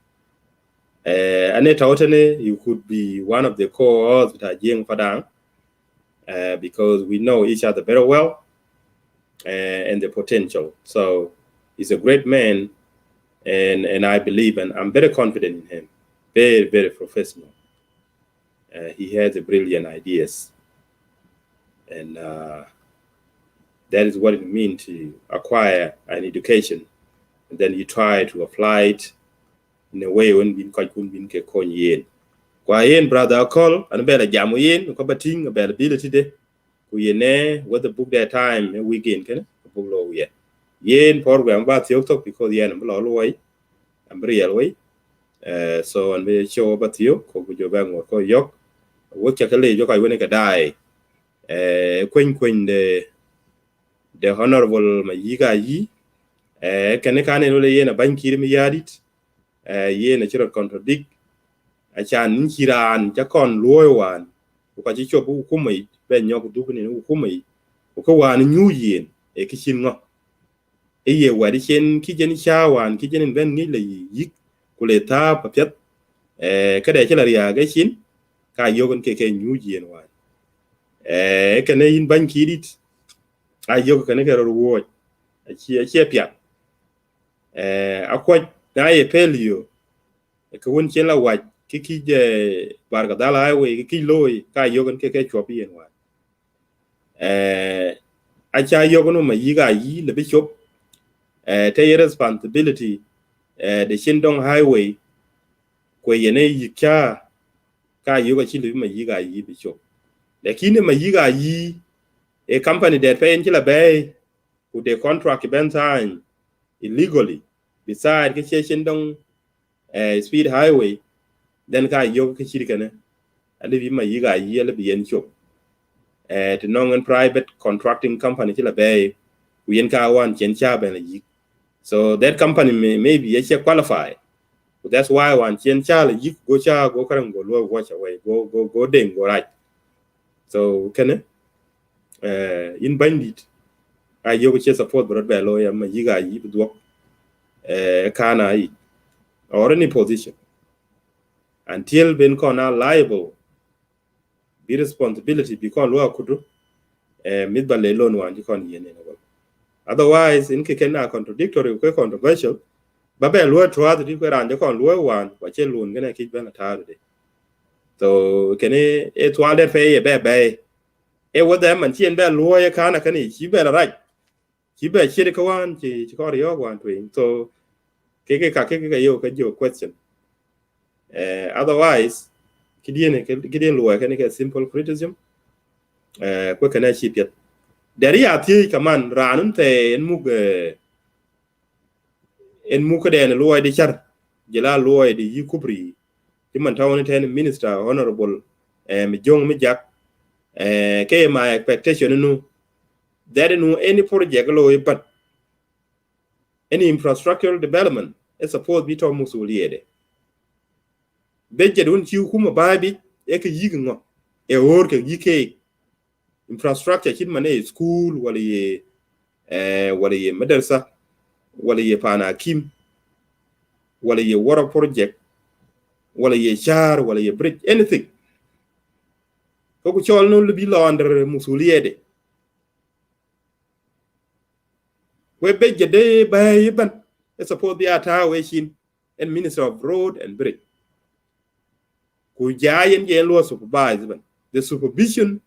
You could be one of the co-authors with Jiang Padang because we know each other very well and the potential. So he's a great man, and I believe, and I'm very confident in him. Very, very professional. He has a brilliant ideas, and that is what it means to acquire an education, and then you try to apply it in a way when bin quite kun bin ke kon yen. Kwa yen brother call and bela jamu yen ko bating availability de ku yene with the book that time weekend can book low yet. Yen program ba tiok tok because yen lo way am real way. So and we show about you ko ku jo bang ko yok wo cha kale jo kai woni ka dai kwen the honorable Mayiik Ayii kene kane lo yen ban kiri mi yadit yen a chiro contradict a chan kiran cha kon loy wan ko chi chobu kumai ben nyok du ni kumai ko wan nyu yen e kishin ngo e ye wadi chen ki jen sha wan ki jen ben ni le yik ku le ta pa pyat ka de chela ria ga shin ka yogon ke nyu yen wan kene in ban kirit a yogo kene ke ro wo a chi pyat akwai na ye pelio ko won chen la wa ki je barga dala highway ki loy ka yogon ke chopi yen wa a cha yogon Mayiik Ayii le bishop take responsibility the Shindong highway ko yene yikya ka yogo chi le Mayiik Ayii bishop lakini Mayiik Ayii a company that pay in kila bay who they contract ben time illegally beside ke Shindong speed highway then ka yogo ke chirikane ali bi Mayiik Ayii le bi en chop to non private contracting company kila bay ku yen ka wan chen cha ben yik. So that company maybe actually qualify. But that's why one chen cha le yik go cha go karang go lo watch away go ding go right. So can in bandit I yogo che support brother be lo ya Mayiik Ayii do kana or any position until ben kona liable be responsibility because lo akudu mid ba le loan wan kon yen ne. Otherwise in kekena contradictory ko controversial babe lo twa the ko ran kon lo wan wa che loan gana ki bana ta de. So kene e twa de fe be e wo da man chien be lo ya kana kani chi be la right chi be chi ko wan chi ko yo wan twin. So ke yo question otherwise kidien lo kene ke simple criticism ko kana chi pet dari ati kaman ranun te en mu ko den lo de char jela lo de yikubri timan tawon ten minister honorable mi jong mi jak ke my expectation no that no any project lo but any infrastructural development is supposed be to musuliede beje don ci kuma babi e ke yigingo e wor ke yike infrastructure kin mane school wala ye madrasa wala ye pana kim wala ye water project wala ye char wala ye bridge anything ko ko chol no bi lo under musuliyede we beje de bay ban it's supposed be ata we shin and minister of road and bridge ku jayen je lo supervise ban the supervision,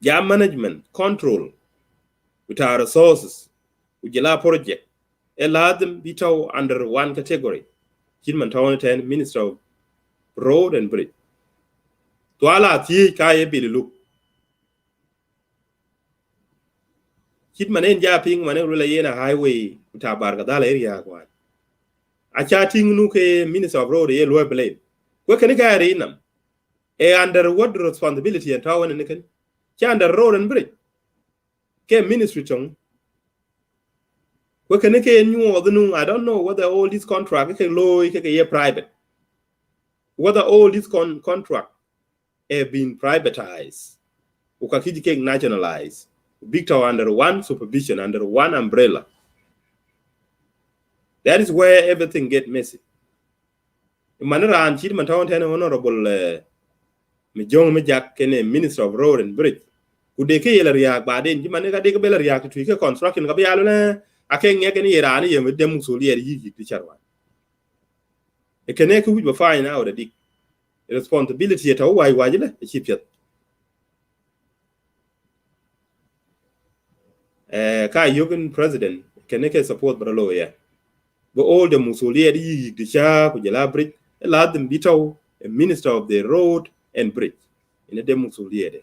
job management, control with our resources, with the project, allow them be under one category. Chidman Town 10 Minister of Road and Bridge. To ala ti kaye bili look. Chidman en japing mane rula yena highway with our Bargadal area one. A chatting nuke Minister of Road ye low blame. Where can I carry in them? Under what responsibility and town and nicken? Under road and bridge. Ke ministry chong. Where can I new or the new? I don't know whether all these contracts can low ye private. Whether all these contracts have been privatized. Ukakiji nationalized. Victor under one supervision, under one umbrella. That is where everything get messy. Manara and Chidman Town Honorable Mijong Mijak Kene Minister of Road and Bridge. Could they kill a react by then? Jimanega de Bella react to construction Gabialuna? I can't get any Irani with them Suli at Yiki to Charwan. A Kaneka would find out a dick. Responsibility at all. Why a ship yet? Kai Yogan President, Kaneka support Braloya. But all the Musoli at Yiki, the Shah, with the Bridge, allowed them Bito, a Minister of the Road and Bridge in a Demusuli.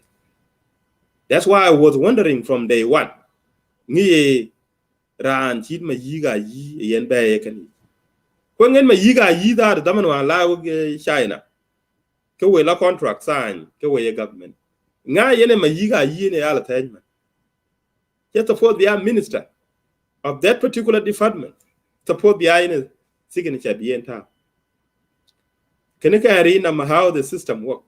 That's why I was wondering from day one. Ni ran chid Mayiik Ayii yen ba yakani. When Mayiik Ayii that the Damano allow China. Ke we la contract sign, ke we government. Nga yen Mayiik Ayii ne ala tajman. Just support the minister of that particular department. Support the ine signature the entire. Can you carry how the system works?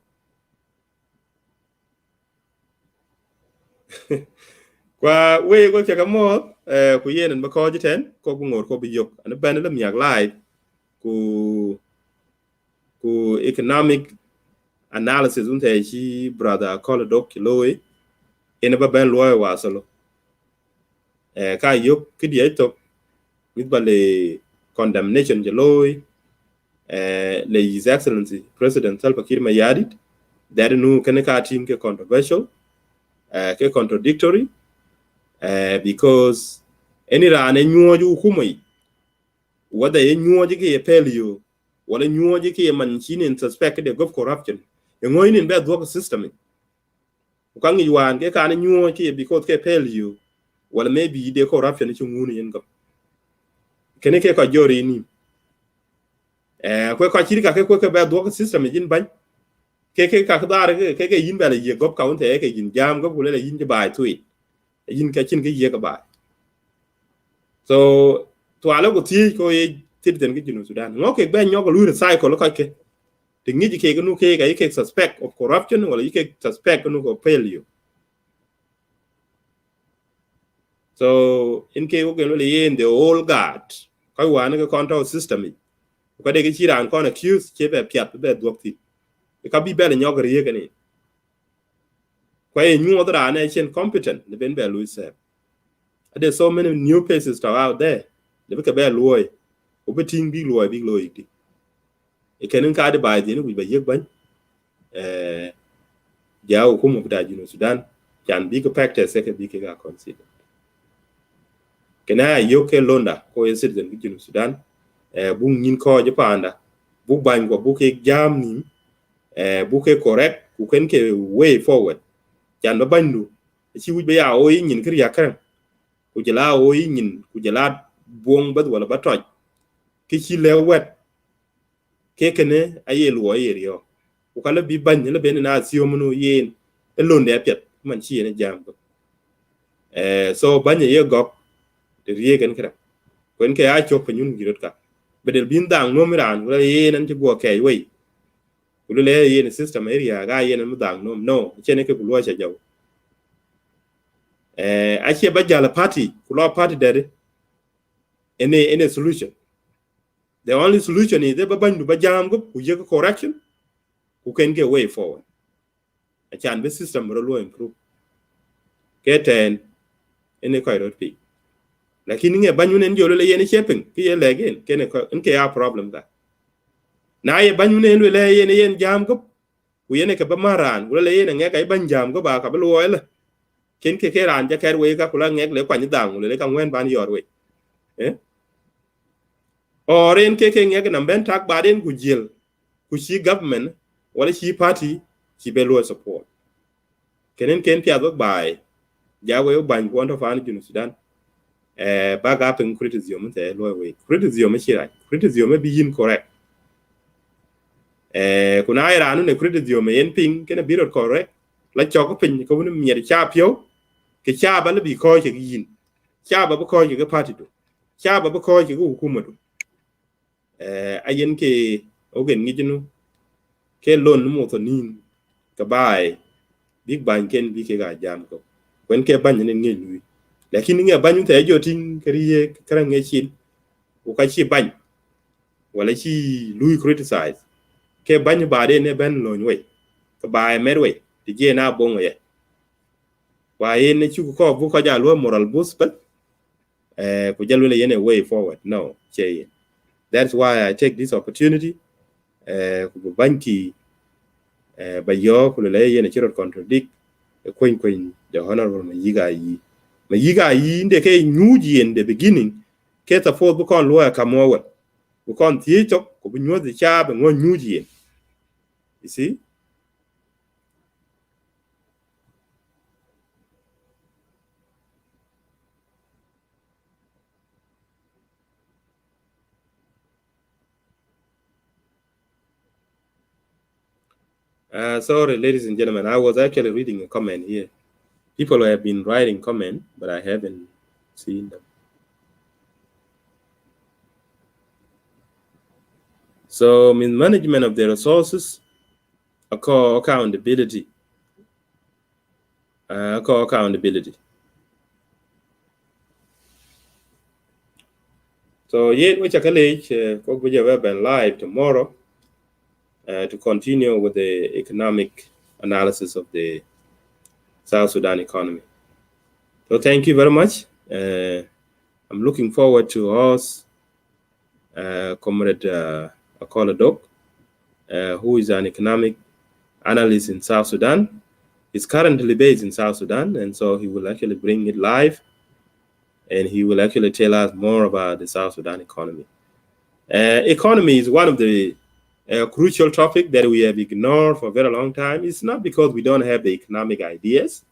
Kwa we go check mo ku yen ba ko jiten ko bu ngor ko bi yok an ben lam yak live ku economic analysis unte chi brother call doc loy en ba ben loy wa solo ka yok kidi to with le condemnation je loy le his excellency president Salva Kiir Mayardit that nu kan ka team ke controversial ke contradictory because any ran nyuoju humai whether nyuoju ke pelio wala nyuoju ke man chinin suspect de gov corruption ngoyin in bad work system kan yuan ke kan nyuoju ke because ke pelio wala maybe de corruption chi ngunu yen gov kene ke ko jori ni ko chirika ke bad work system jin ban ke ka dar ke yin bale ye gov ka unte ke yin jam gov le yin je bai tui yin ka chin ke ye ka bai so to ala go ti ko ye tidden ke jinu Sudan ngoke ben nyoko lu recycle ko ke tingi ke nu ke ga ke suspect of corruption wala ke suspect nu ko failure so in ke go le yin the old guard ko wa ne control system ko de ke chiran kon accuse che be piat be dokti ka bi bele nyogre ye kani kwa nyu odra na chen competent the ben be Louis there's so many new faces out there the be be loy obeting big loy ti e kenen ka de ba de ni be yek ban jaw ko mo da jinu Sudan can big practice ke bi ke ga consider kena yo ke londa ko e citizen jinu Sudan bu ngin ko je panda bu ban ko bu ke jam ni buke correct ku ken ke way forward jan ba bandu ci wujbe ya o yin kir ya kan ku jela o yin ku jela bong bad wala ba toj ki ci lewet ke kene ayel wo yeriyo ku kala bi ban le ben na siyo munu yin elonde pet man ci ne jam so banye ye gok de riegen kra ken ke a chop nyun girot ka bedel bin dang no miran wala yin an ci go ke way kulele yen system area ga yen mudang no chene ke kulwa cha jaw ache bajala party kulwa party there any solution the only solution is the babandu bajam go kuje correction who can get way forward a chan be system ro improve keten ene ko ro pi lakini nge banyu nen jolo le yen shaping ki ye again kene ko nke ya problem da na ye banyu nen le yen jam go ku yene ka ba maran wala yene ngek ay ban jam go ba ka ba loy la ken ke ran ja ker we ka kula ngek le kwa ni dang le ka ngwen ban yor we oren ke ngek na ben tak ba den ku jil ku shi government wala shi party shi be lo support ken pia go bai ja we ban ko to fa ni junu Sudan ba ga pen criticism te lo we criticism shi right criticism be incorrect kuna ira nu ne criticism yen ping ken be correct la choko pin ko ni mi cha pyo ke cha ba le bi ko ke yin cha ba ko ke party do cha ba ko ke hukuma do ayen ke ogen ngi jinu ke lon mo to nin ka bai big bang ken bi ke ga jam ko wen ke ban ne ngi lui lakini ngi ban te jo tin kriye kran ngi chin o ka chi ban wala chi lui criticize ke ban ba de ne ben lo we ka bai merwe ti je na bon ye wa yen ne chu ko bu ko ja lo moral boost but ku jalu le yene way forward no che that's why I take this opportunity ku banki ba yo ku le yene chiro contradict queen the honorable Mayiik Ayii inde ke nyuji in the beginning ke ta fo bu kon lo ka mo bu kon ti to ku bu nyu the cha ba ngon nyuji you see sorry ladies and gentlemen, I was actually reading a comment here. People have been writing comment, but I haven't seen them. So, management of the resources, accountability. Accountability. So, yet which I college, we have been live tomorrow to continue with the economic analysis of the South Sudan economy. So, thank you very much. I'm looking forward to host Comrade Akola Dok, who is an economic analyst in South Sudan. He's currently based in South Sudan, and so he will actually bring it live, and he will actually tell us more about the South Sudan economy. Economy is one of the crucial topics that we have ignored for a very long time. It's not because we don't have the economic ideas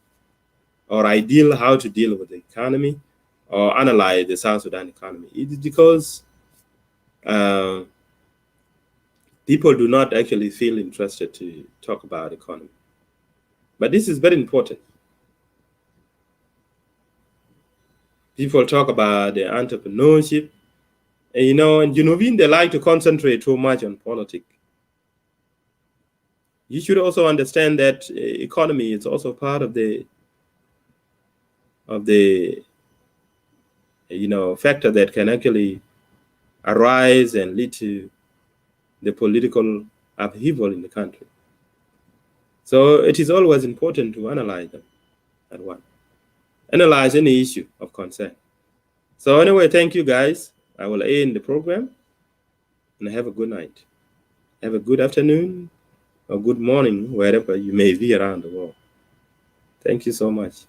or ideal how to deal with the economy or analyze the South Sudan economy. It is because people do not actually feel interested to talk about economy. But this is very important. People talk about the entrepreneurship, and and Genovese, they like to concentrate too much on politics. You should also understand that economy is also part of the factor that can actually arise and lead to the political upheaval in the country. So it is always important to analyze them at once. Analyze any issue of concern. So anyway, thank you guys. I will end the program and have a good night. Have a good afternoon or good morning, wherever you may be around the world. Thank you so much.